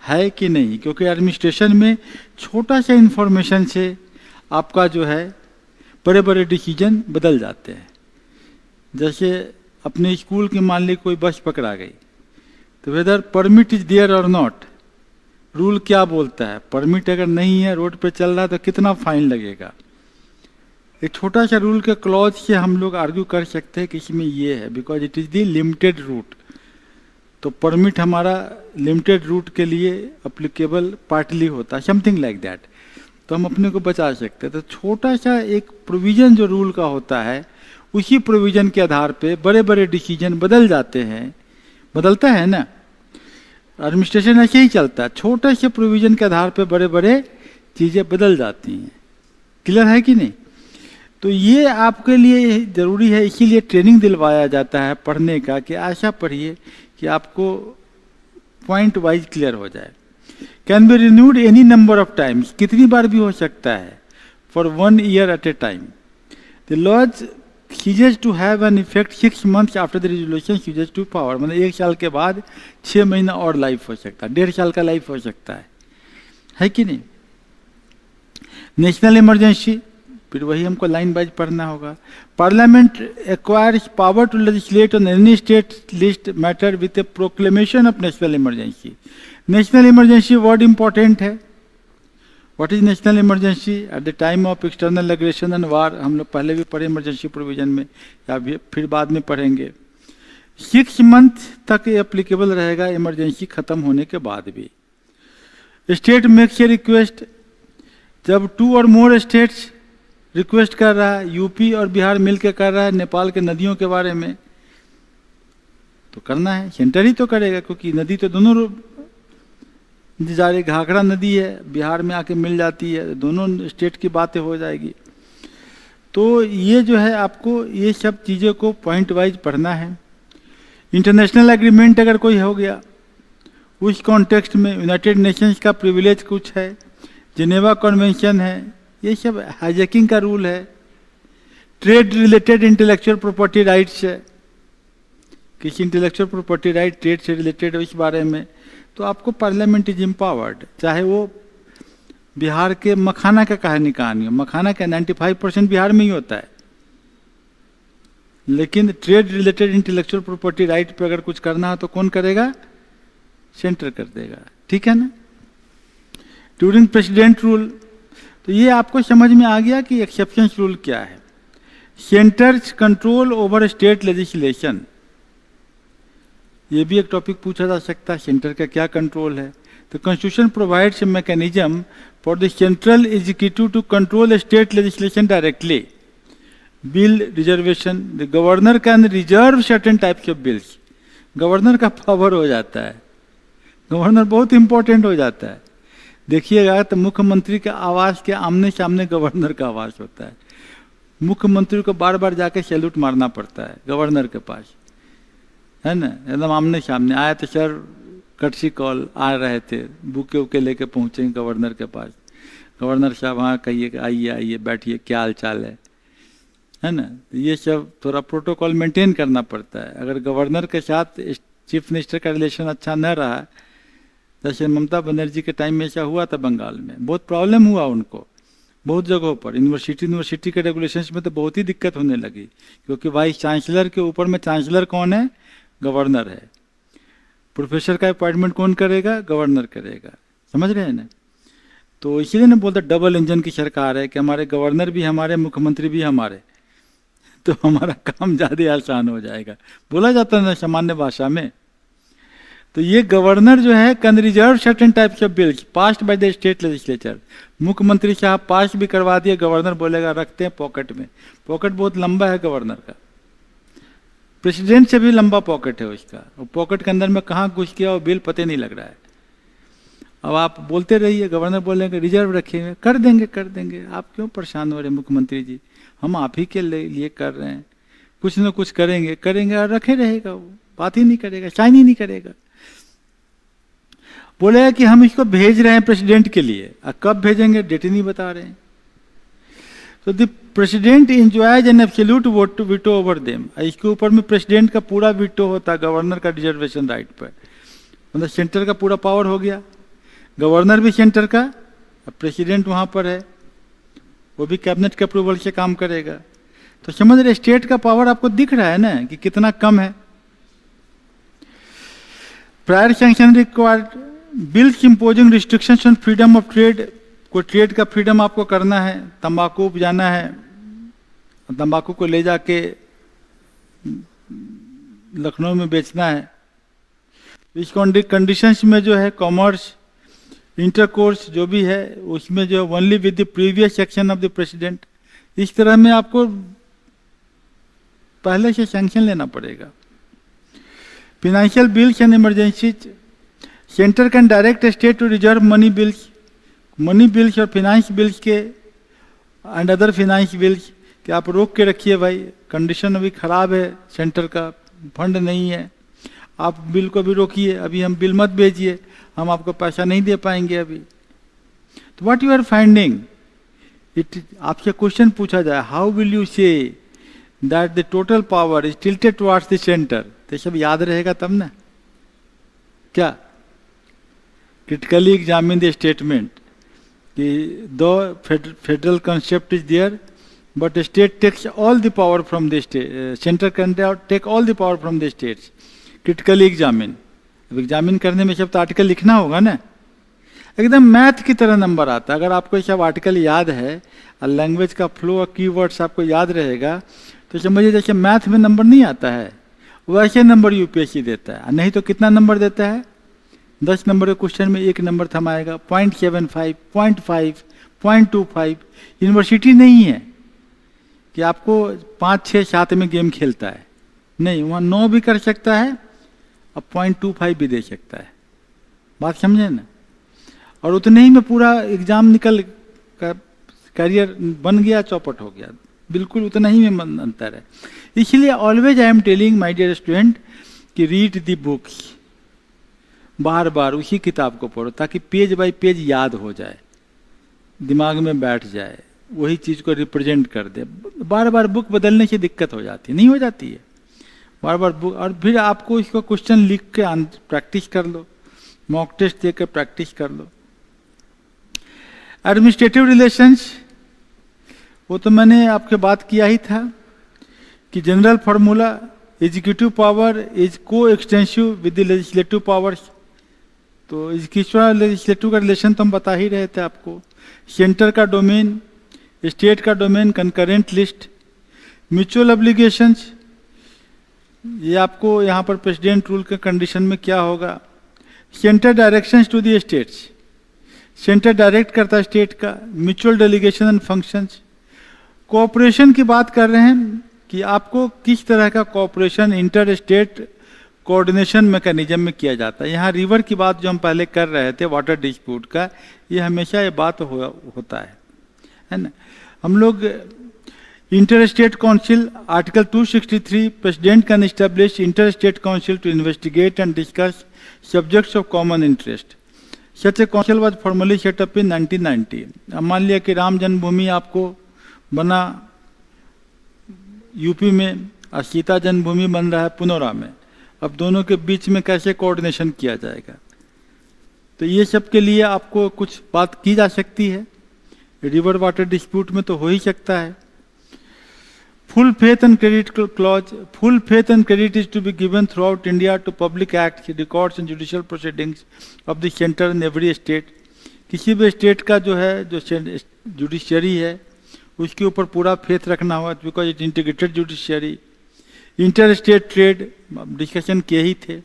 है कि नहीं, क्योंकि एडमिनिस्ट्रेशन में छोटा सा इंफॉर्मेशन से आपका जो है बड़े बड़े डिसीजन बदल जाते हैं। जैसे अपने स्कूल की मान ली कोई बस पकड़ा गई, तो वेदर परमिट इज देयर और नॉट, रूल क्या बोलता है? परमिट अगर नहीं है, रोड पे चल रहा है, तो कितना फाइन लगेगा। एक छोटा सा रूल के क्लॉज से हम लोग आर्ग्यू कर सकते हैं कि इसमें ये है, because it is the limited route. तो परमिट हमारा लिमिटेड रूट के लिए अप्लीकेबल पार्टली होता है, समथिंग लाइक दैट। तो हम अपने को बचा सकते हैं। तो छोटा सा एक प्रोविजन जो रूल का होता है, उसी प्रोविजन के आधार पे बड़े बड़े डिसीजन बदल जाते हैं। बदलता है ना, एडमिनिस्ट्रेशन ऐसे ही चलता है, छोटे से प्रोविजन के आधार पे बड़े बड़े चीजें बदल जाती हैं। क्लियर है कि नहीं? तो ये आपके लिए जरूरी है, इसीलिए ट्रेनिंग दिलवाया जाता है पढ़ने का, कि ऐसा पढ़िए कि आपको पॉइंट वाइज क्लियर हो जाए। Can be renewed any number of times, कितनी बार भी हो सकता है, for 1 year at a time. The laws ceases to have an effect 6 months after the resolution ceases to power। मतलब 1 साल के बाद 6 महीना और लाइफ हो सकता है, 1.5 साल का लाइफ हो सकता है कि नहीं। नेशनल इमरजेंसी, फिर वही हमको लाइन वाइज पढ़ना होगा। Parliament acquires power to legislate on any state list matter with a proclamation of national emergency. National emergency word important है। What is national emergency? At the time of external aggression and war. हम लोग पहले भी पढ़े emergency provision में, या फिर बाद में पढ़ेंगे। 6 मंथ तक ये अप्लीकेबल रहेगा, इमरजेंसी खत्म होने के बाद भी। स्टेट मेक्स ए रिक्वेस्ट, जब 2 और मोर स्टेट्स रिक्वेस्ट कर रहा है, यूपी और बिहार मिलकर कर रहा है नेपाल के नदियों के बारे में, तो करना है, सेंटर ही तो करेगा, क्योंकि नदी तो दोनों जारी, घाघरा नदी है, बिहार में आके मिल जाती है, दोनों स्टेट की बातें हो जाएगी। तो ये जो है आपको ये सब चीज़ों को पॉइंट वाइज पढ़ना है। इंटरनेशनल एग्रीमेंट अगर कोई हो गया, उस कॉन्टेक्स्ट में यूनाइटेड नेशंस का प्रिविलेज कुछ है, जिनेवा कन्वेंशन है, ये सब हाईजैकिंग का रूल है। Trade related intellectual property rights है, किसी इंटेलेक्चुअल प्रॉपर्टी राइट ट्रेड से रिलेटेड है, इस बारे में तो आपको पार्लियामेंट इज एम्पावर्ड। चाहे वो बिहार के मखाना का कहानी हो, मखाना का 95% बिहार में ही होता है, लेकिन trade related intellectual property right पे अगर कुछ करना हो तो कौन करेगा? सेंटर कर देगा, ठीक है ना। ड्यूरिंग प्रेसिडेंट रूल, तो ये आपको समझ में आ गया कि एक्सेप्शन रूल क्या है। Centres control over state legislation, ये भी एक टॉपिक पूछा जा सकता है, सेंटर का क्या कंट्रोल है। तो constitution provides a mechanism for the central executive to control state legislation directly. Bill reservation, the governor can reserve certain types of bills. Governor का पावर हो जाता है, गवर्नर बहुत इंपॉर्टेंट हो जाता है। देखिएगा तो मुख्यमंत्री के आवास के आमने सामने गवर्नर का आवास होता है। मुख्यमंत्री को बार बार जाके सैल्यूट मारना पड़ता है गवर्नर के पास, है ना, एकदम आमने सामने। आया तो सर कटसी कॉल आ रहे थे, बुके उके लेके पहुँचे गवर्नर के पास। गवर्नर साहब हाँ कहिए, आइए आइए बैठिए, क्या हाल चाल है ना। ये सब थोड़ा प्रोटोकॉल मेंटेन करना पड़ता है। अगर गवर्नर के साथ चीफ मिनिस्टर का रिलेशन अच्छा न रहा, जैसे ममता बनर्जी के टाइम में ऐसा हुआ था बंगाल में, बहुत प्रॉब्लम हुआ उनको बहुत जगहों पर। यूनिवर्सिटी के रेगुलेशंस में तो बहुत ही दिक्कत होने लगी, क्योंकि वाइस चांसलर के ऊपर में चांसलर कौन है? गवर्नर है। प्रोफेसर का अपॉइंटमेंट कौन करेगा? गवर्नर करेगा। समझ रहे हैं ना। तो इसीलिए ना बोलते डबल इंजन की सरकार है कि हमारे गवर्नर भी हमारे, मुख्यमंत्री भी हमारे, तो हमारा काम ज़्यादा आसान हो जाएगा, बोला जाता है ना सामान्य भाषा में। तो ये गवर्नर जो है can reserve certain types of bills passed by the state legislature. मुख्यमंत्री साहब पास भी करवा दिए, गवर्नर बोलेगा रखते हैं पॉकेट में। पॉकेट बहुत लंबा है गवर्नर का, प्रेसिडेंट से भी लंबा पॉकेट है उसका। और पॉकेट के अंदर में कहाँ घुस गया वो बिल पता नहीं लग रहा है। अब आप बोलते रहिए, गवर्नर बोलेंगे रिजर्व रखेंगे, कर देंगे। आप क्यों परेशान हो रहे मुख्यमंत्री जी, हम आप ही के लिए कर रहे हैं। कुछ न कुछ करेंगे और रखे रहेगा, वो बात ही नहीं करेगा, साइन ही नहीं करेगा। बोलेगा कि हम इसको भेज रहे हैं प्रेसिडेंट के लिए, और कब भेजेंगे डेट ही नहीं बता रहे हैं। तो the president enjoys an absolute veto over them. इसके ऊपर में प्रेसिडेंट का पूरा वीटो होता है गवर्नर का रिजर्वेशन राइट पर। मतलब सेंटर का पूरा पावर हो गया, गवर्नर भी सेंटर का, अब प्रेसिडेंट वहाँ पर है, वो भी कैबिनेट के अप्रूवल से काम करेगा। तो समझ रहे स्टेट का पावर आपको दिख रहा है ना कि कितना कम है। Prior sanction required bills imposing restrictions on freedom of trade. कोई ट्रेड का फ्रीडम आपको करना है, तंबाकू उपजाना है, तंबाकू को ले जाके लखनऊ में बेचना है। इस कंडीशंस में जो है कॉमर्स इंटरकोर्स जो भी है उसमें जो only with the previous action of the president, इस तरह में आपको पहले से सैंक्शन लेना पड़ेगा। Financial bills and emergencies, centre can direct state to reserve money bills और फिनांस बिल्स के एंड अदर फिनांस बिल्स कि आप रोक के रखिए भाई, कंडीशन अभी ख़राब है, सेंटर का फंड नहीं है, आप बिल को भी रोकिए, अभी हम बिल मत भेजिए, हम आपको पैसा नहीं दे पाएंगे अभी। तो what you are finding it, आपसे क्वेश्चन पूछा जाए how will you say that the total power is tilted towards the centre, तो सब याद रहेगा तब ना। क्या क्रिटिकली एग्जामिन द स्टेटमेंट कि though federal concept is there but state takes all the power from the state, centre can take all the power from the states. Critically examine, अब examine करने में सब तो आर्टिकल लिखना होगा ना, एकदम मैथ की तरह नंबर आता है। अगर आपको सब आर्टिकल याद है और लैंग्वेज का फ्लो और कीवर्ड्स आपको याद रहेगा तो समझिए जैसे मैथ में नंबर नहीं आता है वैसे नंबर यूपीएससी देता है। नहीं तो कितना नंबर देता है, 10 नंबर के क्वेश्चन में 1 नंबर थमाएगा, 0.75, 0.5, 0.25। यूनिवर्सिटी नहीं है कि आपको 5, 6, 7 में गेम खेलता है, नहीं, वहाँ 9 भी कर सकता है और 0.25 भी दे सकता है। बात समझे ना। और उतने ही में पूरा एग्जाम निकल कर करियर बन गया, चौपट हो गया, बिल्कुल उतना ही में अंतर है। इसलिए always I am telling my dear student कि रीड द बुक्स, बार बार उसी किताब को पढ़ो ताकि पेज बाय पेज याद हो जाए, दिमाग में बैठ जाए, वही चीज़ को रिप्रेजेंट कर दे। बार बार बुक बदलने से दिक्कत हो जाती है, नहीं हो जाती है बार बार बुक। और फिर आपको इसको क्वेश्चन लिख के प्रैक्टिस कर लो, मॉक टेस्ट दे कर प्रैक्टिस कर लो। एडमिनिस्ट्रेटिव रिलेशंस, वो तो मैंने आपके बात किया ही था कि general formula executive power is coextensive with the legislative powers. तो एग्जीक्यूटिव लेजिस्लेटिव का रिलेशन तो हम बता ही रहे थे आपको। सेंटर का डोमेन, स्टेट का domain, concurrent list, mutual obligations, ये आपको यहाँ पर प्रेसिडेंट रूल के कंडीशन में क्या होगा। Centre directions to the states, centre direct करता है स्टेट का। Mutual delegation and functions, cooperation की बात कर रहे हैं कि आपको किस तरह का cooperation inter state coordination mechanism में किया जाता है। यहाँ रिवर की बात जो हम पहले कर रहे थे वाटर डिस्प्यूट का, ये हमेशा ये बात होता है ना। हम लोग inter state council article 263 president can establish inter state council to investigate and discuss subjects of common interest. Such a council was formally set up in 1990. अब मान लिया कि राम जन्मभूमि आपको बना यूपी में और सीता जन्मभूमि बन रहा है पुनौरा में, अब दोनों के बीच में कैसे कोऑर्डिनेशन किया जाएगा, तो ये सब के लिए आपको कुछ बात की जा सकती है। रिवर वाटर डिस्प्यूट में तो हो ही सकता है। Full faith and credit clause. Full faith and credit is to be given throughout India to public acts, records and judicial proceedings of the center in every state. किसी भी state का जो है जो जुडिशरी है उसके ऊपर पूरा फेथ रखना होगा, because it integrated judiciary. Inter state trade discussion किए ही थे।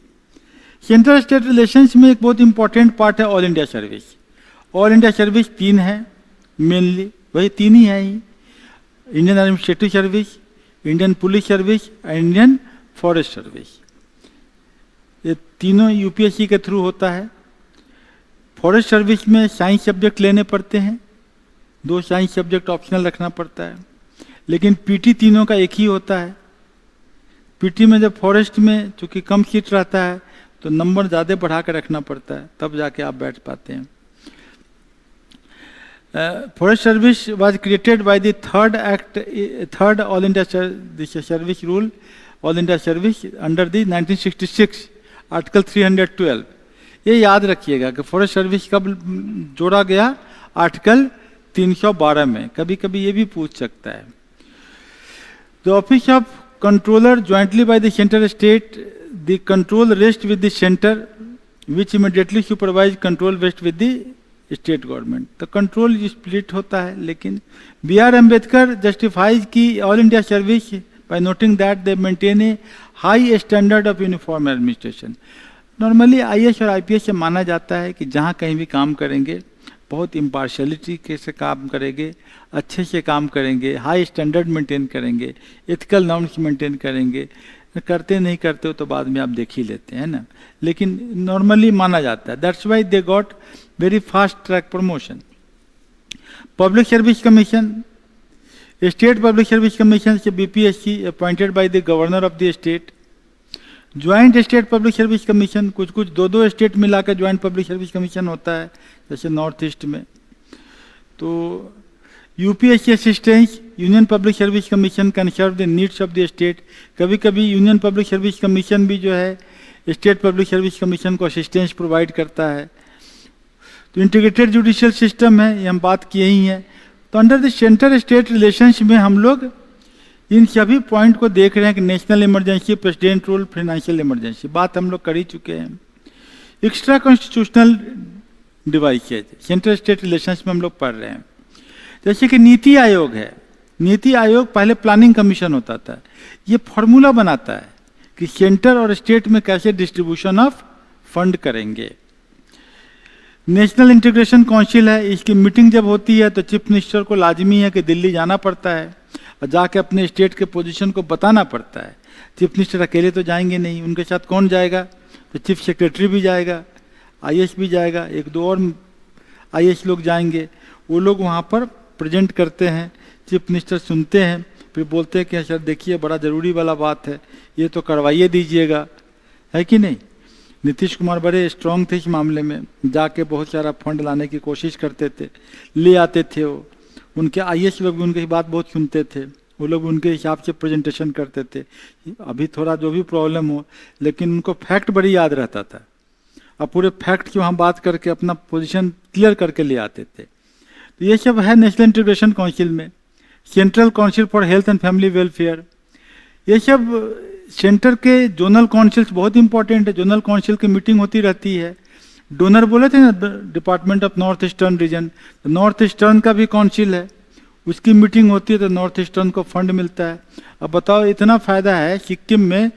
सेंट्रल स्टेट रिलेशंस में एक बहुत इंपॉर्टेंट पार्ट है all India service. All India service 3 है मेनली, वही 3 ही है ही, Indian administrative service, Indian police service और इंडियन फॉरेस्ट सर्विस। ये तीनों यूपीएससी के थ्रू होता है। फॉरेस्ट सर्विस में साइंस सब्जेक्ट लेने पड़ते हैं, 2 साइंस सब्जेक्ट ऑप्शनल रखना पड़ता है, लेकिन पीटी तीनों का एक ही होता है। पीटी में जब फॉरेस्ट में चूंकि कम सीट रहता है तो नंबर ज़्यादा बढ़ा कर रखना पड़ता है, तब जाके आप बैठ पाते हैं। Forest Service was created by the third All India Service Rule, All India Service under the 1966 Article 312। ये याद रखिएगा कि फॉरेस्ट सर्विस कब जोड़ा गया, आर्टिकल 312 में। कभी कभी ये भी पूछ सकता है। The office of controller jointly by the centre state, the control rest with the centre which immediately supervise control rest with the state government. तो कंट्रोल स्प्लिट होता है, लेकिन बी आर अम्बेडकर जस्टिफाइज की all India service by noting that they maintain A high standard of uniform administration. Normally IAS और IPS से माना जाता है कि जहाँ कहीं भी काम करेंगे बहुत इम्पार्शलिटी के से काम करेंगे, अच्छे से काम करेंगे, हाई स्टैंडर्ड मेंटेन करेंगे, एथिकल नॉर्म्स मेंटेन करेंगे। करते नहीं करते हो तो बाद में आप देख ही लेते हैं ना, लेकिन नॉर्मली माना जाता है। That's why they got very fast track promotion. Public service commission, state public service commission से BPSC appointed by the governor of the state. Joint state public service commission, कुछ 2 स्टेट मिलाकर ज्वाइंट पब्लिक सर्विस कमीशन होता है, जैसे north east में। तो UPSC assistance, union public service commission can serve the needs of the state. कभी कभी union public service commission भी जो है स्टेट पब्लिक सर्विस कमीशन को असिस्टेंस प्रोवाइड करता है। तो इंटीग्रेटेड जुडिशियल सिस्टम है, ये हम बात किए ही हैं। तो under the centre state relations में हम लोग इन सभी पॉइंट को देख रहे हैं कि national emergency, president rule, financial emergency, बात हम लोग कर ही चुके हैं। Extra constitutional devices centre state relations में हम लोग पढ़ रहे हैं। जैसे कि नीति आयोग है, नीति आयोग पहले प्लानिंग कमीशन होता था, ये फॉर्मूला बनाता है कि सेंटर और स्टेट में कैसे डिस्ट्रीब्यूशन ऑफ फंड करेंगे। नेशनल इंटीग्रेशन काउंसिल है, इसकी मीटिंग जब होती है तो चीफ मिनिस्टर को लाजमी है कि दिल्ली जाना पड़ता है और जाके अपने स्टेट के पोजीशन को बताना पड़ता है। चीफ मिनिस्टर अकेले तो जाएंगे नहीं, उनके साथ कौन जाएगा, तो चीफ सेक्रेटरी भी जाएगा, आईएएस भी जाएगा, 1-2 और आईएएस लोग जाएंगे। वो लोग वहाँ पर प्रेजेंट करते हैं, चीफ मिनिस्टर सुनते हैं, फिर बोलते हैं कि सर देखिए बड़ा ज़रूरी वाला बात है, ये तो करवाइए दीजिएगा, है कि नहीं। नीतीश कुमार बड़े स्ट्रांग थे इस मामले में, जाके बहुत सारा फंड लाने की कोशिश करते थे, ले आते थे। वो उनके आईएएस लोग भी उनकी बात बहुत सुनते थे, वो लोग उनके हिसाब से प्रेजेंटेशन करते थे। अभी थोड़ा जो भी प्रॉब्लम हो, लेकिन उनको फैक्ट बड़ी याद रहता था, अब पूरे फैक्ट की वहाँ बात करके अपना पोजीशन क्लियर करके ले आते थे। तो ये सब है नेशनल इंटीग्रेशन काउंसिल में। Central council for health and family welfare, ये सब सेंटर के जोनल काउंसिल्स बहुत इंपॉर्टेंट है। जोनल काउंसिल की मीटिंग होती रहती है। डोनर बोले थे ना, department of north eastern region, तो नॉर्थ ईस्टर्न का भी काउंसिल है, उसकी मीटिंग होती है तो नॉर्थ ईस्टर्न को फंड मिलता है। अब बताओ इतना फायदा है, सिक्किम में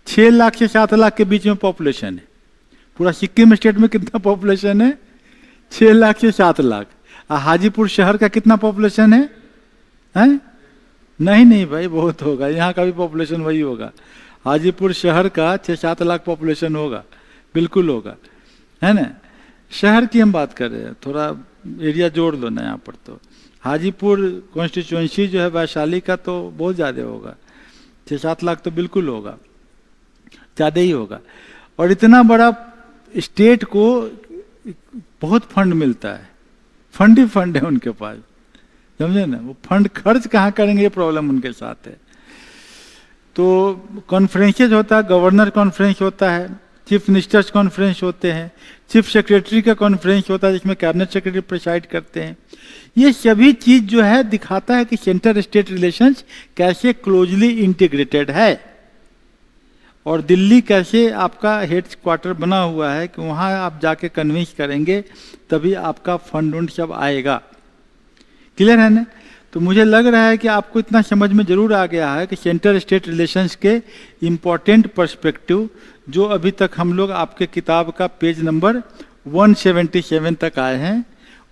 6 लाख से 7 लाख के बीच में पॉपुलेशन है। पूरा सिक्किम स्टेट में कितना पॉपुलेशन है, 6 लाख से 7 लाख। हाजीपुर शहर का कितना पॉपुलेशन है? नहीं भाई, बहुत होगा, यहाँ का भी पॉपुलेशन वही होगा। हाजीपुर शहर का 6-7 लाख पॉपुलेशन होगा, बिल्कुल होगा, है ना। शहर की हम बात कर रहे हैं, थोड़ा एरिया जोड़ लो ना यहाँ पर। तो हाजीपुर कॉन्स्टिट्यूएंसी जो है वैशाली का तो बहुत ज़्यादा होगा, 6-7 लाख तो बिल्कुल होगा, ज़्यादा ही होगा। और इतना बड़ा स्टेट को बहुत फंड मिलता है, फंड ही फंड है उनके पास, समझे ना। वो फंड खर्च कहाँ करेंगे ये प्रॉब्लम उनके साथ है। तो कॉन्फ्रेंसेज होता है, गवर्नर कॉन्फ्रेंस होता है, चीफ मिनिस्टर्स कॉन्फ्रेंस होते हैं, चीफ सेक्रेटरी का कॉन्फ्रेंस होता है जिसमें कैबिनेट सेक्रेटरी प्रिसाइड करते हैं। ये सभी चीज जो है दिखाता है कि सेंटर स्टेट रिलेशंस कैसे क्लोजली इंटीग्रेटेड है और दिल्ली कैसे आपका हेड क्वार्टर बना हुआ है कि वहाँ आप जाके कन्विंस करेंगे तभी आपका फंड उंड सब आएगा। क्लियर है ना। तो मुझे लग रहा है कि आपको इतना समझ में जरूर आ गया है कि सेंटर स्टेट रिलेशंस के इम्पोर्टेंट पर्सपेक्टिव जो अभी तक हम लोग आपके किताब का पेज नंबर 177 तक आए हैं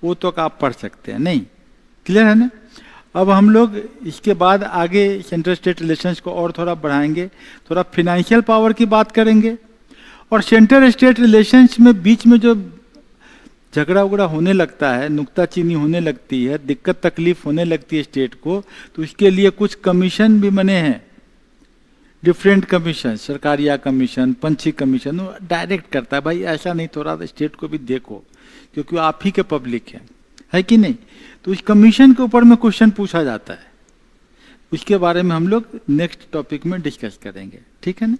वो तो आप पढ़ सकते हैं। नहीं, क्लियर है ना। अब हम लोग इसके बाद आगे सेंटर स्टेट रिलेशंस को और थोड़ा बढ़ाएंगे, थोड़ा फिनेंशियल पावर की बात करेंगे और सेंटर स्टेट रिलेशंस में बीच में जो झगड़ा उगड़ा होने लगता है, नुक्ताचीनी होने लगती है, दिक्कत तकलीफ होने लगती है स्टेट को, तो इसके लिए कुछ कमीशन भी बने हैं, डिफरेंट कमीशन, सरकारिया कमीशन, पंछी कमीशन, डायरेक्ट करता है भाई ऐसा नहीं, थोड़ा स्टेट को भी देखो क्योंकि आप ही के पब्लिक है कि नहीं। तो इस कमीशन के ऊपर में क्वेश्चन पूछा जाता है, उसके बारे में हम लोग नेक्स्ट टॉपिक में डिस्कस करेंगे, ठीक है ना।